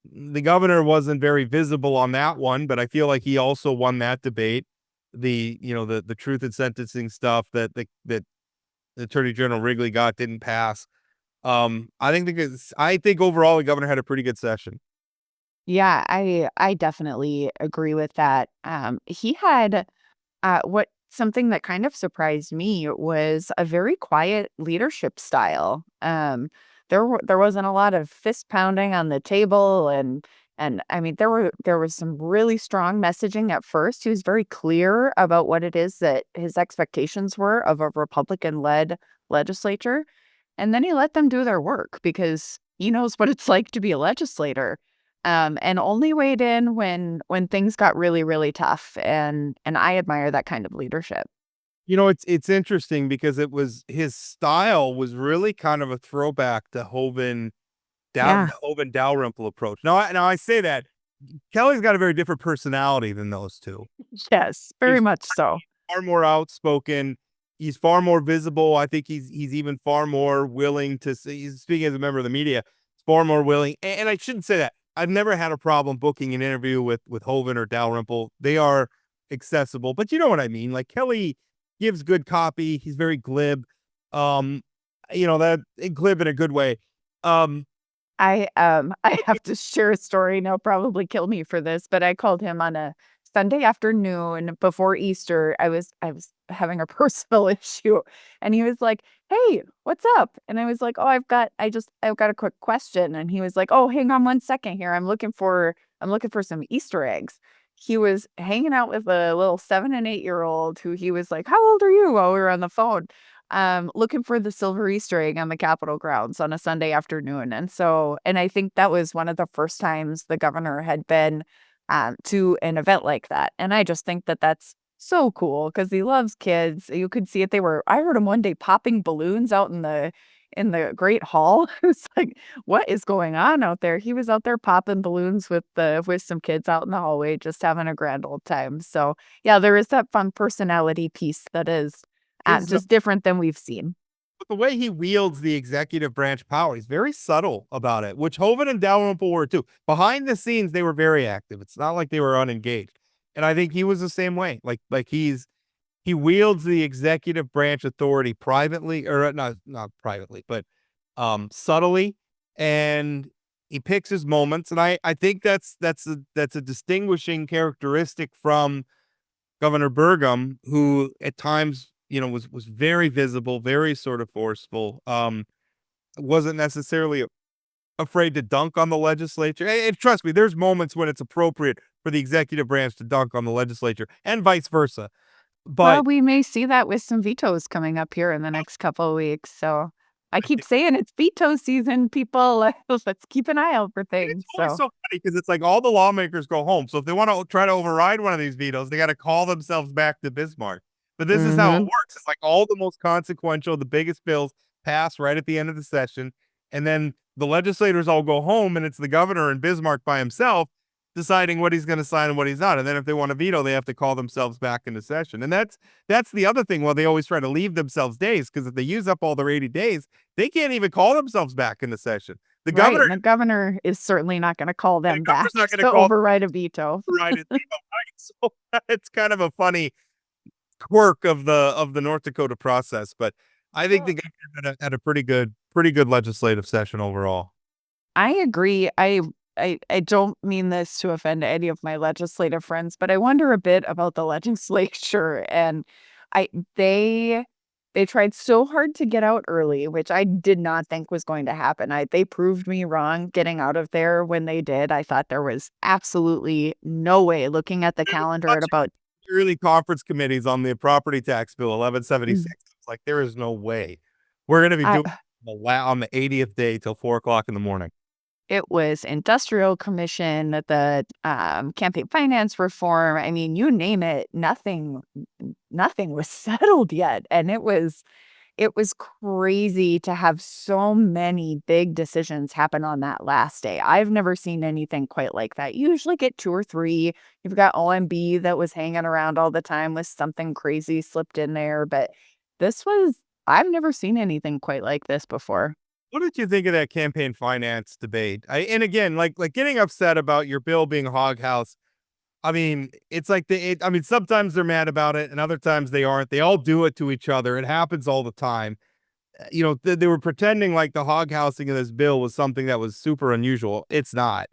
the governor wasn't very visible on that one, but I feel like he also won that debate. The truth in sentencing stuff that Attorney General Wrigley got didn't pass. I think overall the governor had a pretty good session. Yeah, I definitely agree with that. He had what something that kind of surprised me was a very quiet leadership style. There wasn't a lot of fist pounding on the table, and I mean there was some really strong messaging at first. He was very clear about what it is that his expectations were of a Republican led legislature, and then he let them do their work because he knows what it's like to be a legislator. And only weighed in when things got really, really tough, and I admire that kind of leadership. It's interesting because his style was really kind of a throwback to Yeah. Hovind Dalrymple approach. Now I say that Kelly's got a very different personality than those two. Yes, very He's much so. far more outspoken. He's far more visible. I think he's even far more willing to say, he's speaking as a member of the media, far more willing. And I shouldn't say that. I've never had a problem booking an interview with Hovind or Dalrymple. They are accessible, but you know what I mean? Like Kelly gives good copy. He's very glib. Um, that glib in a good way. I have to share a story, and he'll probably kill me for this, but I called him on a Sunday afternoon before Easter. I was having a personal issue, and he was like, "Hey, what's up?" And I was like, "Oh, I've got a quick question." And he was like, "Oh, hang on one second here. I'm looking for some Easter eggs." He was hanging out with a little 7 and 8-year-old who he was like, "How old are you?" while we were on the phone. Looking for the silver Easter egg on the Capitol grounds on a Sunday afternoon. And I think that was one of the first times the governor had been to an event like that. And I just think that that's so cool because he loves kids. You could see it. I heard him one day popping balloons out in the Great Hall. It was like, what is going on out there? He was out there popping balloons with some kids out in the hallway, just having a grand old time. So yeah, there is that fun personality piece that is His just different than we've seen. The way he wields the executive branch power, he's very subtle about it, which Hovind and Dalrymple were too. Behind the scenes, they were very active. It's not like they were unengaged. And I think he was the same way. Like he wields the executive branch authority privately, or not privately, but subtly, and he picks his moments. And I think that's a distinguishing characteristic from Governor Burgum, who at times, was very visible, very sort of forceful. Wasn't necessarily afraid to dunk on the legislature. And trust me, there's moments when it's appropriate for the executive branch to dunk on the legislature and vice versa. Well, But we may see that with some vetoes coming up here in the next couple of weeks. So I keep saying it's veto season, people. Let's keep an eye out for it's things. always So so funny because it's like all the lawmakers go home. So if they want to try to override one of these vetoes, they got to call themselves back to Bismarck. But this is how it mhm. works. It's like all the most consequential, the biggest bills pass right at the end of the session. And then the legislators all go home, and it's the governor and Bismarck by himself deciding what he's going to sign and what he's not. And then if they want to veto, they have to call themselves back into session. And that's the other thing. Well, they always try to leave themselves days, because if they use up all their 80 days, they can't even call themselves back into session. The Right. governor And the governor is certainly not going to call the them governor's back not going to to call override a veto. right at veto, right? So it's kind of a funny quirk of the North Dakota process. But I think the governor had a pretty good legislative session overall. I agree. I don't mean this to offend any of my legislative friends, but I wonder a bit about the legislature. And I they tried so hard to get out early, which I did not think was going to happen. They proved me wrong getting out of there when they did. I thought there was absolutely no way, looking at the calendar at about Early conference committees on the property tax bill 1176. It's like there is no way we're going to be I doing on the 80th day till 4 o'clock in the morning. it was industrial commission, the campaign finance reform. I mean, you name it, nothing was settled yet. And it was crazy to have so many big decisions happen on that last day. I've never seen anything quite like that. You usually get 2 or 3. You've got OMB that was hanging around all the time with something crazy slipped in there, but I've never seen anything quite like this before. What did you think of that campaign finance debate? And again, like getting upset about your bill being hog house. I mean, it's like I mean, sometimes they're mad about it and other times they aren't. They all do it to each other. It happens all the time. They were pretending like the hog housing of this bill was something that was super unusual. It's not.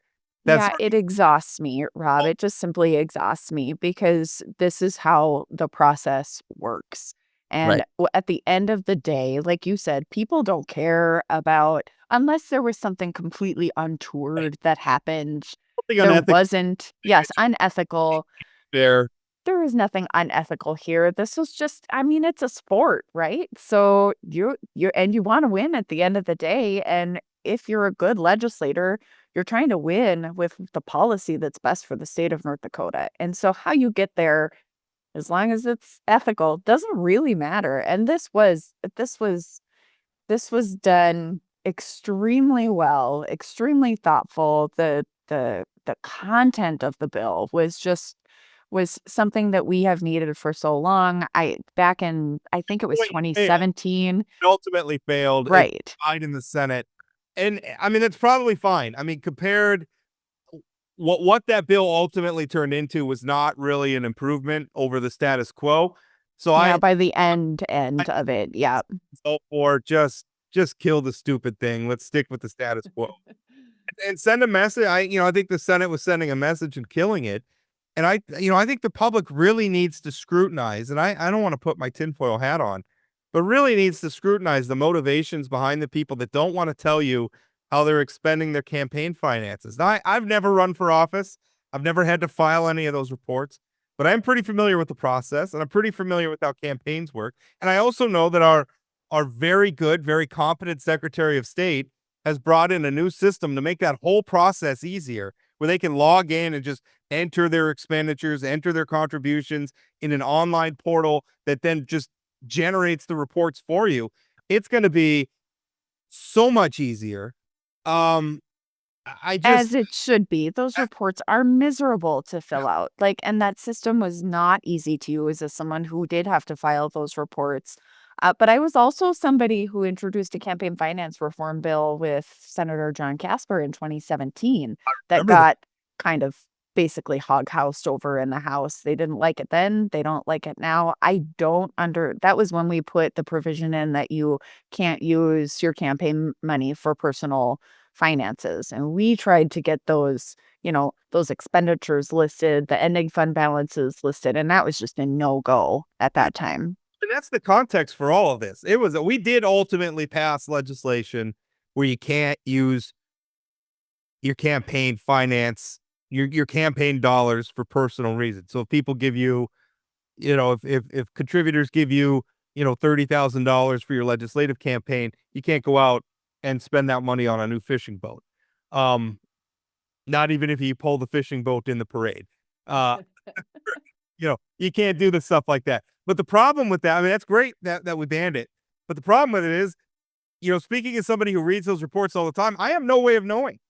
That's Yeah, it exhausts me, Rob. It just simply exhausts me because this is how the process works. And right. at the end of the day, like you said, people don't care about, unless there was something completely untoward that happened. Something There unethical wasn't, yes, unethical. there. There is nothing unethical here. This was just, I mean, it's a sport, right? So you want to win at the end of the day. And if you're a good legislator, you're trying to win with the policy that's best for the state of North Dakota. And so how you get there, as long as it's ethical, doesn't really matter. And this was done extremely well, extremely thoughtful. The content of the bill was something that we have needed for so long. Back in, I think it was Wait, 2017. It ultimately failed. It Right. died in the Senate. And I mean, that's probably fine. I mean, compared what that bill ultimately turned into was not really an improvement over the status quo. So Yeah, I by the end of it. Yeah. so for just kill the stupid thing. Let's stick with the status quo and send a message. I think the Senate was sending a message and killing it. And I think the public really needs to scrutinize, and I don't want to put my tinfoil hat on, but really needs to scrutinize the motivations behind the people that don't want to tell you how they're expending their campaign finances. Now, I've never run for office. I've never had to file any of those reports, but I'm pretty familiar with the process and I'm pretty familiar with how campaigns work. And I also know that our very good, very competent Secretary of State has brought in a new system to make that whole process easier, where they can log in and just enter their expenditures, enter their contributions in an online portal that then just generates the reports for you. It's going to be so much easier. I As just it should be. Those reports are miserable to fill out. And that system was not easy to use as someone who did have to file those reports. But I was also somebody who introduced a campaign finance reform bill with Senator John Casper in 2017 that remember that. got kind of basically hog-housed over in the House. They didn't like it then. They don't like it now. That was when we put the provision in that you can't use your campaign money for personal finances. And we tried to get those expenditures listed, the ending fund balances listed, and that was just a no-go at that time. And that's the context for all of this. We did ultimately pass legislation where you can't use your campaign finance, your campaign dollars for personal reasons. So if people give you, if contributors give you, $30,000 for your legislative campaign, you can't go out and spend that money on a new fishing boat. Not even if you pull the fishing boat in the parade. You can't do the stuff like that. But the problem with that, I mean, that's great that we banned it. But the problem with it is, speaking as somebody who reads those reports all the time, I have no way of knowing.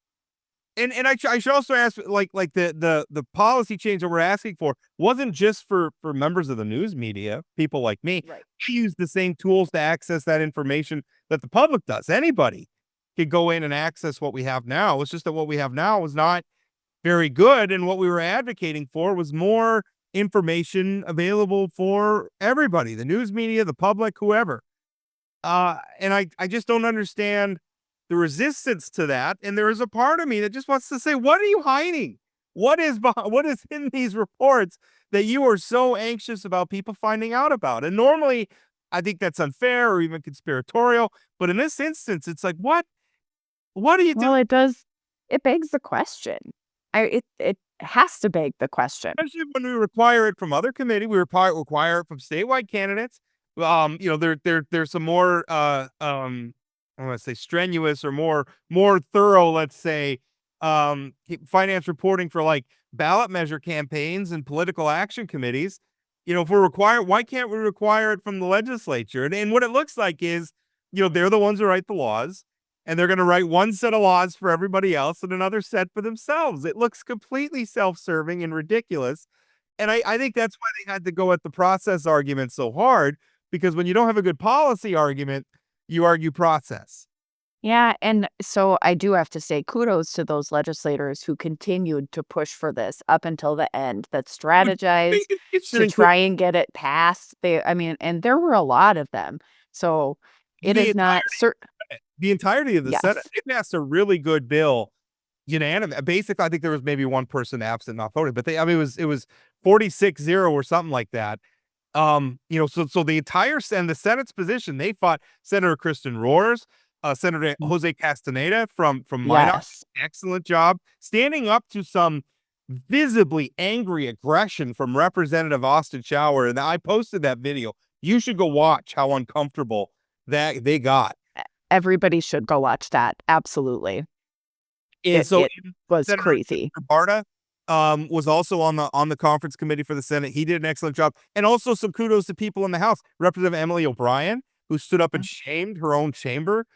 And I should also ask, like the policy change that we're asking for wasn't just for members of the news media, people like me. Right. We use the same tools to access that information that the public does. Anybody could go in and access what we have now. It's just that what we have now is not very good, and what we were advocating for was more information available for everybody, the news media, the public, whoever. And I just don't understand the resistance to that. And there is a part of me that just wants to say, what are you hiding? What is in these reports that you are so anxious about people finding out about? And normally I think that's unfair or even conspiratorial. But in this instance, it's like, what are you Well, doing? it begs the question. It has to beg the question. Especially when we require it from other committee, we require it from statewide candidates. There's some more I want to say strenuous or more thorough, let's say, finance reporting for like ballot measure campaigns and political action committees. If we're required, why can't we require it from the legislature? And what it looks like is, they're the ones who write the laws, and they're going to write one set of laws for everybody else and another set for themselves. It looks completely self-serving and ridiculous. And I think that's why they had to go at the process argument so hard, because when you don't have a good policy argument, you argue process. Yeah, and so I do have to say kudos to those legislators who continued to push for this up until the end, that strategized It should to include try and get it passed. And there were a lot of them. So it the is not certain. the entirety of the Yes. Senate. They passed a really good bill, unanimous. Basically, I think there was maybe one person absent, not voting, but it was 46-0 or something like that. So the entire the Senate's position, they fought Senator Kristen Roars, Senator Jose Castaneda from Minot. Yes. Excellent job standing up to some visibly angry aggression from Representative Austin Shower. And I posted that video. You should go watch how uncomfortable that they got. Everybody should go watch that. Absolutely. And so It was Senator crazy. Barta was also on the conference committee for the Senate. He did an excellent job. And also some kudos to people in the House. Representative Emily O'Brien, who stood up and shamed her own chamber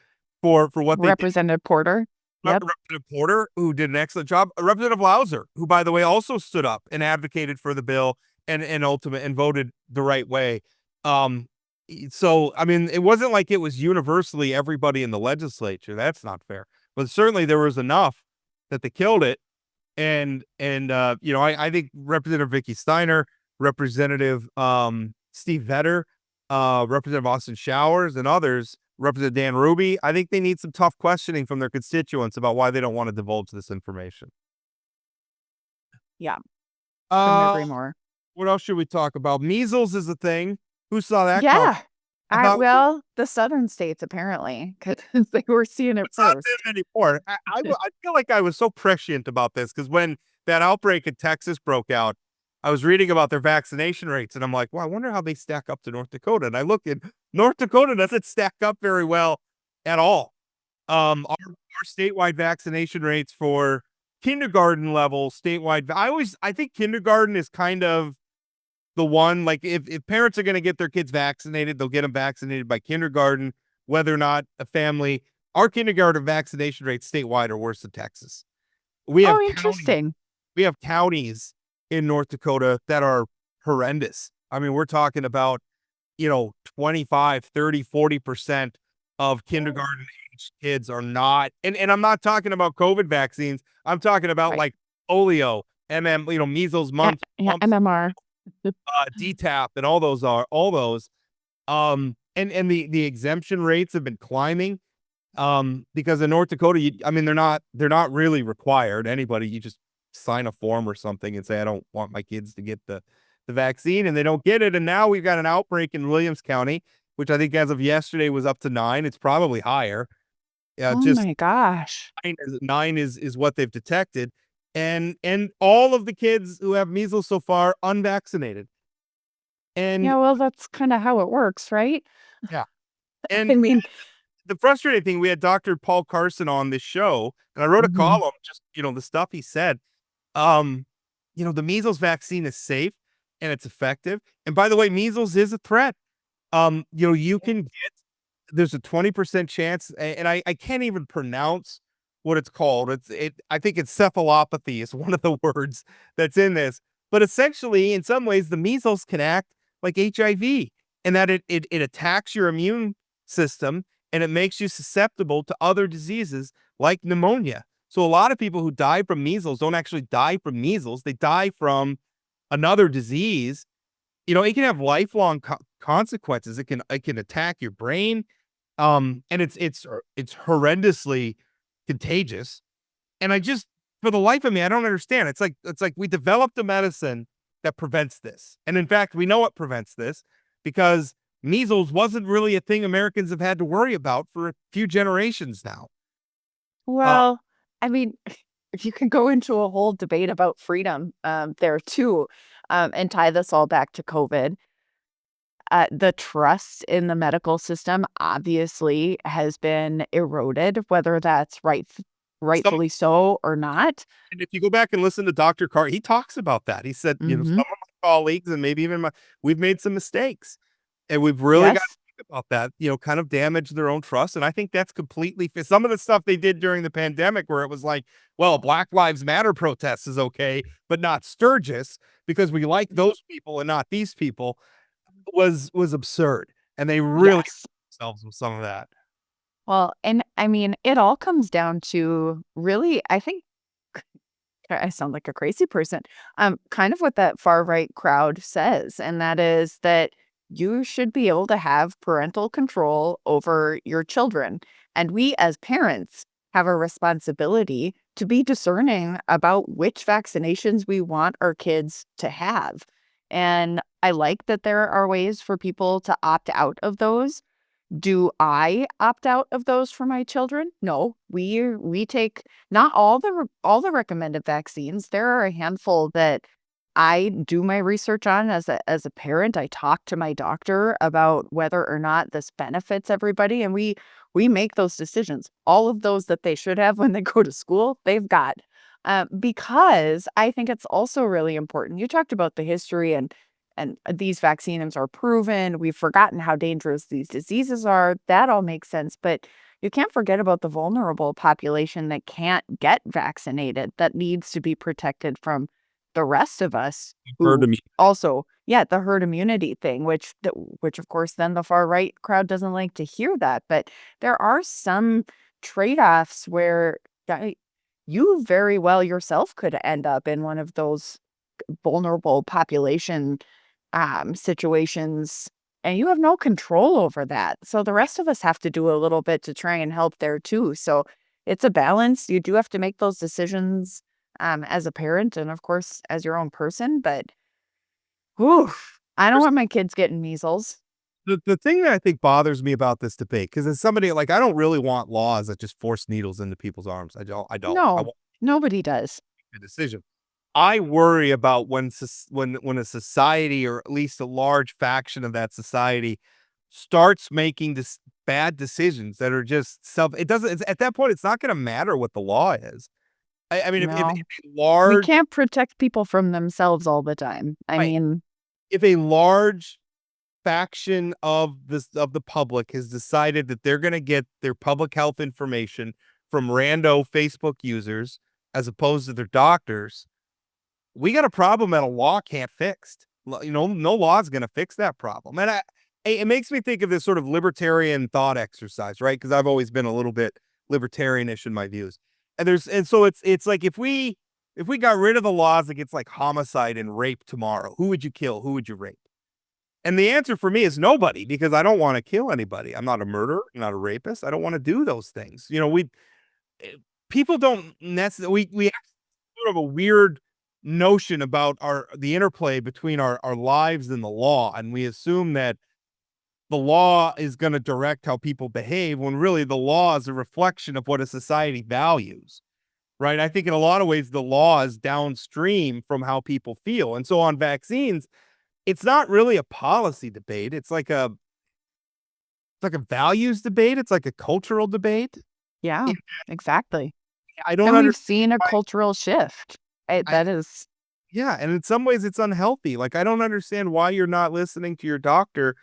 for what they did. Representative Porter. Yep. Representative Porter, who did an excellent job. Representative Louser, who, by the way, also stood up and advocated for the bill and voted the right way. So, I mean, it wasn't like it was universally everybody in the legislature. That's not fair. But certainly there was enough that they killed it. And I think Representative Vicky Steiner, Representative Steve Vetter, Representative Austin Showers, and others, Representative Dan Ruby, I think they need some tough questioning from their constituents about why they don't want to divulge this information. Yeah. Couldn't agree Uh, more. what else should we talk about? Measles is a thing. Who saw that? Yeah. About- Well, the southern states apparently, because they were seeing it Not first. them anymore. I feel like I was so prescient about this because when that outbreak in Texas broke out, I was reading about their vaccination rates, and I'm like, well, I wonder how they stack up to North Dakota. And I look at North Dakota doesn't stack up very well at all. Our statewide vaccination rates for kindergarten level statewide, I think kindergarten is kind of the one, like if parents are going to get their kids vaccinated, they'll get them vaccinated by kindergarten, whether or not a family. Our kindergarten vaccination rates statewide are worse than Texas. We have Interesting. we have counties in North Dakota that are horrendous. I mean, we're talking about, 25, 30, 40% of kindergarten age kids are not. And I'm not talking about COVID vaccines. I'm talking about Right. like polio, measles, mumps, MMR. DTaP, and all those. And the exemption rates have been climbing. Because in North Dakota, they're not really required. Anybody, you just sign a form or something and say, I don't want my kids to get the vaccine, and they don't get it. And now we've got an outbreak in Williams County, which I think as of yesterday was up to 9. It's probably higher. Oh Just my gosh. 9 is what they've detected. And all of the kids who have measles so far unvaccinated. And Yeah, well, that's kind of how it works, right? and I mean, the frustrating thing, we had Dr. Paul Carson on this show, and I wrote a Mhm. column, just, the stuff he said. The measles vaccine is safe and it's effective. And by the way, measles is a threat. You can get, there's a 20% chance, and I can't even pronounce what it's called. I think encephalopathy is one of the words that's in this. But essentially, in some ways, the measles can act like HIV, and that it attacks your immune system, and it makes you susceptible to other diseases like pneumonia. So a lot of people who die from measles don't actually die from measles. They die from another disease. It can have lifelong consequences. It can attack your brain. And it's horrendously contagious. And for the life of me, I don't understand. It's like we developed a medicine that prevents this. And in fact, we know what prevents this because measles wasn't really a thing Americans have had to worry about for a few generations now. well, I mean, you can go into a whole debate about freedom there too, and tie this all back to COVID. The trust in the medical system obviously has been eroded, whether that's Some, rightfully so or not. and if you go back and listen to Dr. Carr, he talks about that. He said, some Hmm. of my colleagues and maybe even we've made some mistakes, and we've really got Yes. to think about that, kind of damage their own trust. And I think that's completely some of the stuff they did during the pandemic where it was like, well, Black Lives Matter protests is okay, but not Sturgis because we like those people and not these people was absurd. And they really Yes. themselves with some of that. Well, and I mean, it all comes down to really, I think I sound like a crazy person. Kind of what that far right crowd says, and that is that you should be able to have parental control over your children. And we as parents have a responsibility to be discerning about which vaccinations we want our kids to have. And I like that there are ways for people to opt out of those. Do I opt out of those for my children? No, we take not all the recommended vaccines. There are a handful that I do my research on as a parent. I talk to my doctor about whether or not this benefits everybody, and we make those decisions. All of those that they should have when they go to school, they've got. Because I think it's also really important. You talked about the history and these vaccines are proven. We've forgotten how dangerous these diseases are. That all makes sense. But you can't forget about the vulnerable population that can't get vaccinated, that needs to be protected from the rest of us Herd who immunity. also, yeah, the herd immunity thing, which of course then the far right crowd doesn't like to hear that. But there are some trade-offs where you very well yourself could end up in one of those vulnerable population situations, and you have no control over that. So the rest of us have to do a little bit to try and help there too. So it's a balance. You do have to make those decisions as a parent and of course as your own person. But whew, I don't want my kids getting measles. The thing that I think bothers me about this debate, because as somebody like I don't really want laws that just force needles into people's arms. I No, want nobody does. a decision. I worry about when a society, or at least a large faction of that society, starts making this bad decisions that are just it doesn't, at that point, it's not going to matter what the law is. I mean, if No, a we large, can't protect people from themselves all the time. I right, mean, if a large faction of the public has decided that they're going to get their public health information from rando Facebook users as opposed to their doctors, we got a problem that a law can't fix. No law is going to fix that problem. And it makes me think of this sort of libertarian thought exercise, right? Because I've always been a little bit libertarianish in my views. And so it's like if we got rid of the laws against like homicide and rape tomorrow, who would you kill? Who would you rape? And the answer for me is nobody, because I don't want to kill anybody. I'm not a murderer, I'm not a rapist. I don't want to do those things. Eh, people don't necessarily, we have sort of a weird notion about the interplay between our lives and the law. And we assume that the law is going to direct how people behave when really the law is a reflection of what a society values. Right. I think in a lot of ways, the law is downstream from how people feel. And so on vaccines, it's not really a policy debate. It's like a values debate. It's like a cultural debate. yeah, And exactly. I don't And we've understand seen a why. cultural shift. I, That is, yeah, and in some ways it's unhealthy. Like I don't understand why you're not listening to your doctor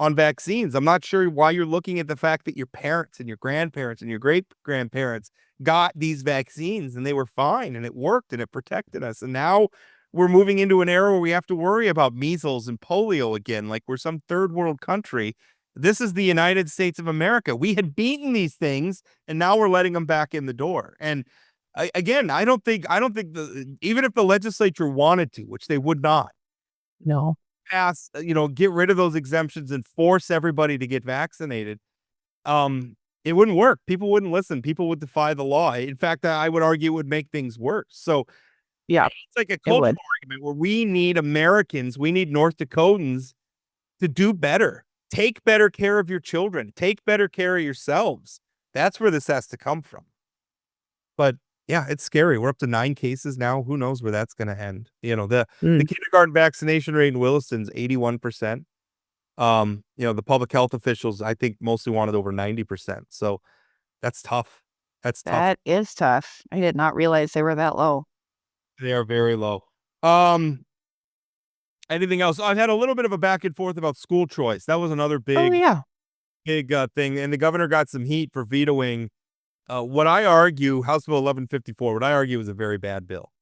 on vaccines. I'm not sure why you're looking at the fact that your parents and your grandparents and your great grandparents got these vaccines and they were fine and it worked and it protected us. And now we're moving into an era where we have to worry about measles and polio again, like we're some third world country. This is the United States of America. We had beaten these things and now we're letting them back in the door. And again, I don't think even if the legislature wanted to, which they would not, no. pass, get rid of those exemptions and force everybody to get vaccinated, it wouldn't work. People wouldn't listen. People would defy the law. In fact, I would argue it would make things worse. So Yeah, it's like a it cultural would. argument where we need Americans, we need North Dakotans to do better. Take better care of your children. Take better care of yourselves. That's where this has to come from. But yeah, it's scary. We're up to 9 cases now. Who knows where that's going to end? The Mm. kindergarten vaccination rate in Williston's 81%. The public health officials, I think, mostly wanted over 90%. So that's tough. That's tough. That is tough. I did not realize they were that low. They are very low. Um, Anything else? I've had a little bit of a back and forth about school choice. That was another Oh, yeah. big thing. And the governor got some heat for vetoing what I argue, House Bill 1154, what I argue is a very bad bill.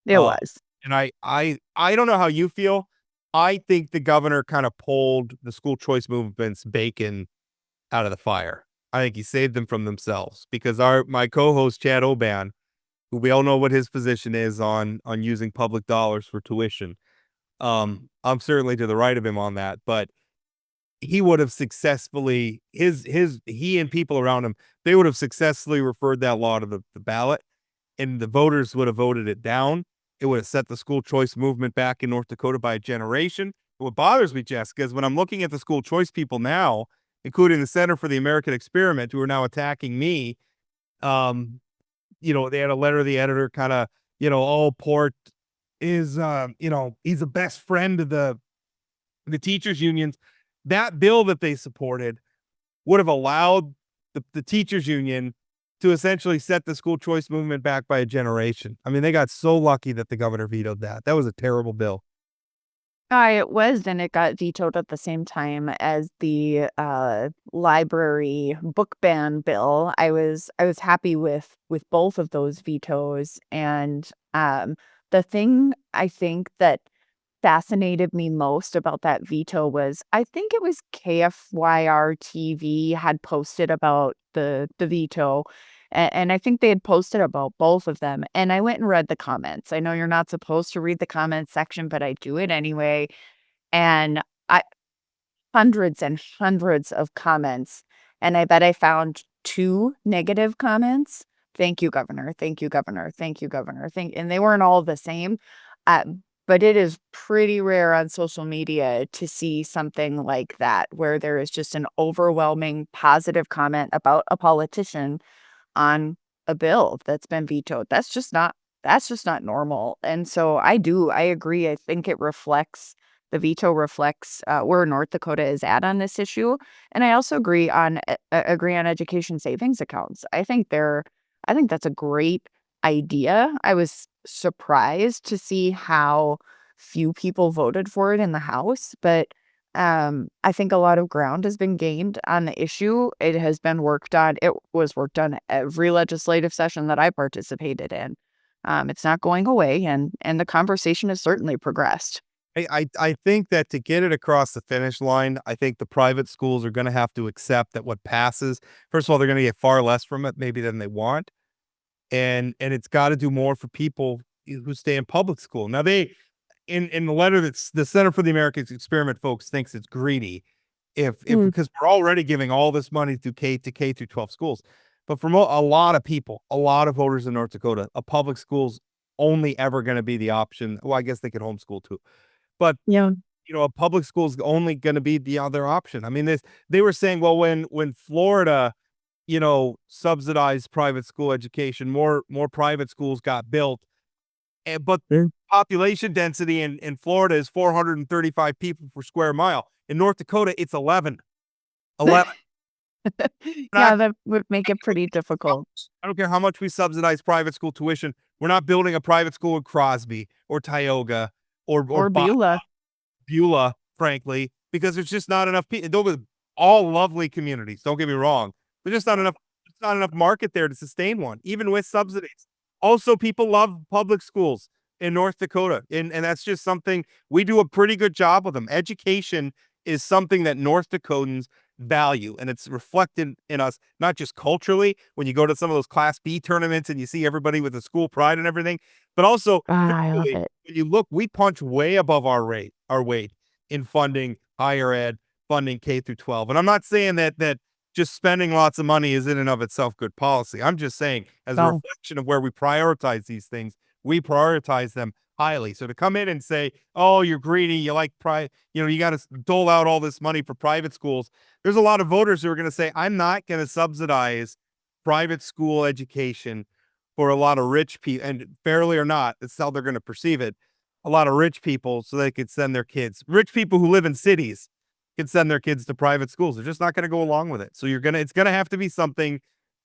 It Uh, was. and I don't know how you feel. I think the governor kind of pulled the school choice movement's bacon out of the fire. I think he saved them from themselves because my co-host Chad Oban, who we all know what his position is on using public dollars for tuition. I'm certainly to the right of him on that, but he would have successfully he and people around him, they would have successfully referred that law to the ballot, and the voters would have voted it down. It would have set the school choice movement back in North Dakota by a generation. What bothers me, Jessica, is when I'm looking at the school choice people now, including the Center for the American Experiment, who are now attacking me. They had a letter to the editor kind of, Port is, he's the best friend of the teachers unions. That bill that they supported would have allowed the teachers union to essentially set the school choice movement back by a generation. I mean, they got so lucky that the governor vetoed that. That was a terrible bill. It was, and it got vetoed at the same time as the library book ban bill. I was happy with both of those vetoes, and the thing I think that fascinated me most about that veto was I think it was KFYR TV had posted about the veto. And I think they had posted about both of them. And I went and read the comments. I know you're not supposed to read the comments section, but I do it anyway. And I hundreds and hundreds of comments. And I bet I found 2 negative comments. Thank you, Governor. Thank you, Governor. Thank you, Governor. And they weren't all the same. Uh, but it is pretty rare on social media to see something like that, where there is just an overwhelming positive comment about a politician on a bill that's been vetoed. That's just not normal. And so I agree. I think the veto reflects where North Dakota is at on this issue. And I also agree on education savings accounts. I think that's a great idea. I was surprised to see how few people voted for it in the House, but I think a lot of ground has been gained on the issue. It has been worked on. It was worked on every legislative session that I participated in. It's not going away, and the conversation has certainly progressed. I think that to get it across the finish line, I think the private schools are going to have to accept that what passes, first of all, they're going to get far less from it maybe than they want. And it's got to do more for people who stay in public school. Now in the letter that's the Center for the American Experiment folks thinks it's greedy if because we're already giving all this money to K through 12 schools. But for a lot of people, a lot of voters in North Dakota, a public school's only ever going to be the option. Well, I guess they could homeschool too. But Yeah. a public school is only going to be the other option. I mean, they were saying, well, when Florida, subsidized private school education, more private schools got built. But population density in Florida is 435 people per square mile. In North Dakota, it's 11. 11. Yeah, that would make it pretty difficult. I don't care how much we subsidize private school tuition. We're not building a private school in Crosby or Tioga or Beulah. Beulah, frankly, because there's just not enough people. Those are all lovely communities. Don't get me wrong. There's just not enough market there to sustain one, even with subsidies. Also, people love public schools in North Dakota, and that's just something we do a pretty good job with them. Education is something that North Dakotans value, and it's reflected in us, not just culturally, when you go to some of those Class B tournaments and you see everybody with the school pride and everything, but also I love fiscally, it. when you look, we punch way above our weight in funding higher ed, funding K through 12. And I'm not saying that just spending lots of money is in and of itself good policy. I'm just saying, as a No. reflection of where we prioritize these things, we prioritize them highly. So to come in and say, "Oh, you're greedy. You like you got to dole out all this money for private schools." There's a lot of voters who are going to say, "I'm not going to subsidize private school education for a lot of rich people," and fairly or not, it's how they're going to perceive it. A lot of rich people, so they could send their kids. Rich people who live in cities can send their kids to private schools. They're just not going to go along with it. So it's going to have to be something.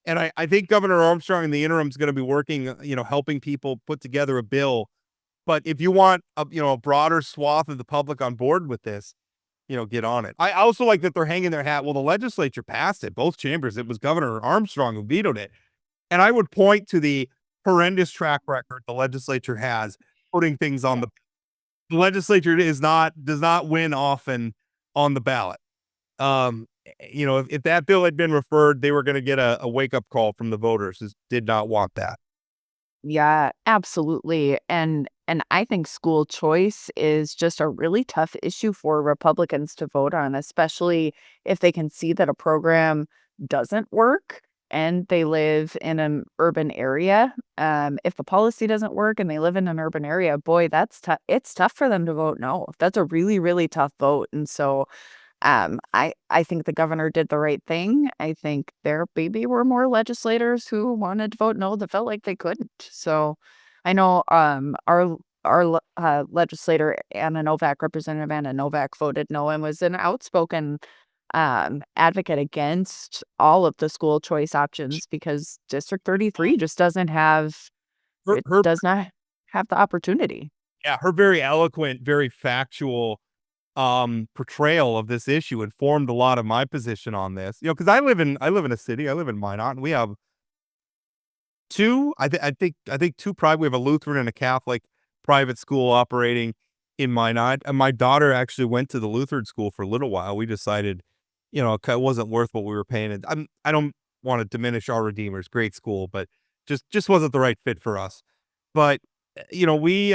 And I think Governor Armstrong in the interim is going to be working, helping people put together a bill. But if you want a broader swath of the public on board with this, get on it. I also like that they're hanging their hat. Well, the legislature passed it, both chambers. It was Governor Armstrong who vetoed it. And I would point to the horrendous track record the legislature has putting things on the legislature does not win often on the ballot. If that bill had been referred, they were going to get a wake-up call from the voters who did not want that. Yeah, absolutely. And I think school choice is just a really tough issue for Republicans to vote on, especially if they can see that a program doesn't work and they live in an urban area. If the policy doesn't work and they live in an urban area, boy, that's tough. It's tough for them to vote no. That's a really, really tough vote. And so I think the governor did the right thing. I think there maybe were more legislators who wanted to vote no that felt like they couldn't. So I know our legislator Anna Novak, Representative Anna Novak, voted no and was an outspoken advocate against all of the school choice options because District 33 just doesn't have does not have the opportunity. Yeah, her very eloquent, very factual portrayal of this issue informed a lot of my position on this. Because I live in a city, I live in Minot, and we have two, I think two private. We have a Lutheran and a Catholic private school operating in Minot. And my daughter actually went to the Lutheran school for a little while. We decided, it wasn't worth what we were paying. And I don't want to diminish our Redeemers, great school, but just wasn't the right fit for us. But we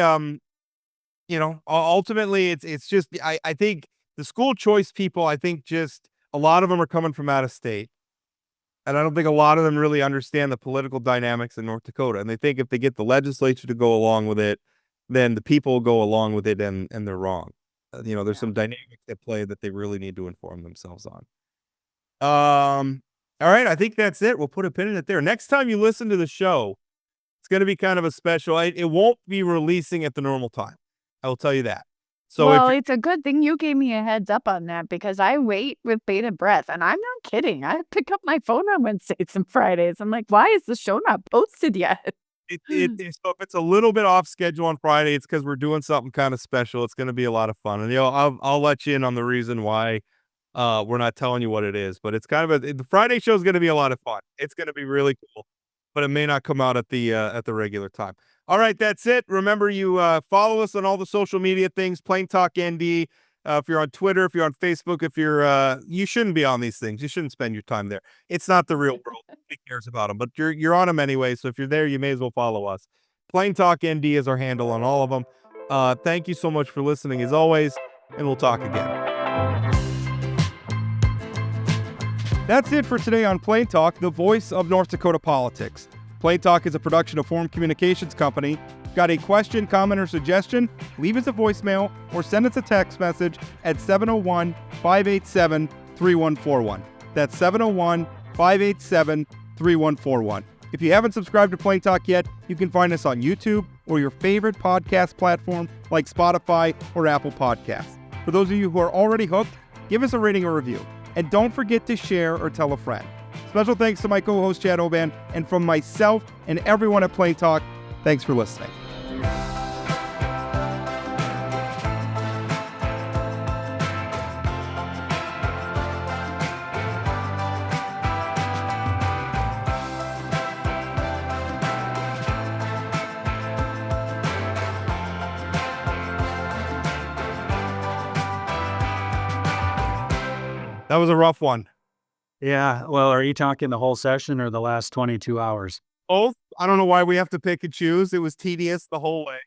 ultimately it's just, I think the school choice people, I think just a lot of them are coming from out of state. And I don't think a lot of them really understand the political dynamics in North Dakota. And they think if they get the legislature to go along with it, then the people will go along with it, and they're wrong. There's some dynamics at play that they really need to inform themselves on. All right, I think that's it. We'll put a pin in it there. Next time you listen to the show, it's going to be kind of a special. It won't be releasing at the normal time. I will tell you that. So well, it's a good thing you gave me a heads up on that because I wait with bated breath, and I'm not kidding. I pick up my phone on Wednesdays and Fridays. I'm like, why is the show not posted yet? so if it's a little bit off schedule on Friday, it's because we're doing something kind of special. It's going to be a lot of fun, and I'll let you in on the reason why we're not telling you what it is. But it's kind of the Friday show is going to be a lot of fun. It's going to be really cool, but it may not come out at the regular time. All right, that's it. Remember, you follow us on all the social media things, Plain Talk ND. If you're on Twitter, if you're on Facebook, if you're you shouldn't be on these things. You shouldn't spend your time there. It's not the real world. Nobody cares about them, but you're on them anyway. So if you're there, you may as well follow us. Plain Talk ND is our handle on all of them. Thank you so much for listening as always, and we'll talk again. That's it for today on Plain Talk, the voice of North Dakota politics. Plain Talk is a production of Forum Communications Company. Got a question, comment, or suggestion? Leave us a voicemail or send us a text message at 701-587-3141. That's 701-587-3141. If you haven't subscribed to Plain Talk yet, you can find us on YouTube or your favorite podcast platform like Spotify or Apple Podcasts. For those of you who are already hooked, give us a rating or review. And don't forget to share or tell a friend. Special thanks to my co-host Chad Oban, and from myself and everyone at Plain Talk, thanks for listening. That was a rough one. Yeah. Well, are you talking the whole session or the last 22 hours? Both. I don't know why we have to pick and choose. It was tedious the whole way.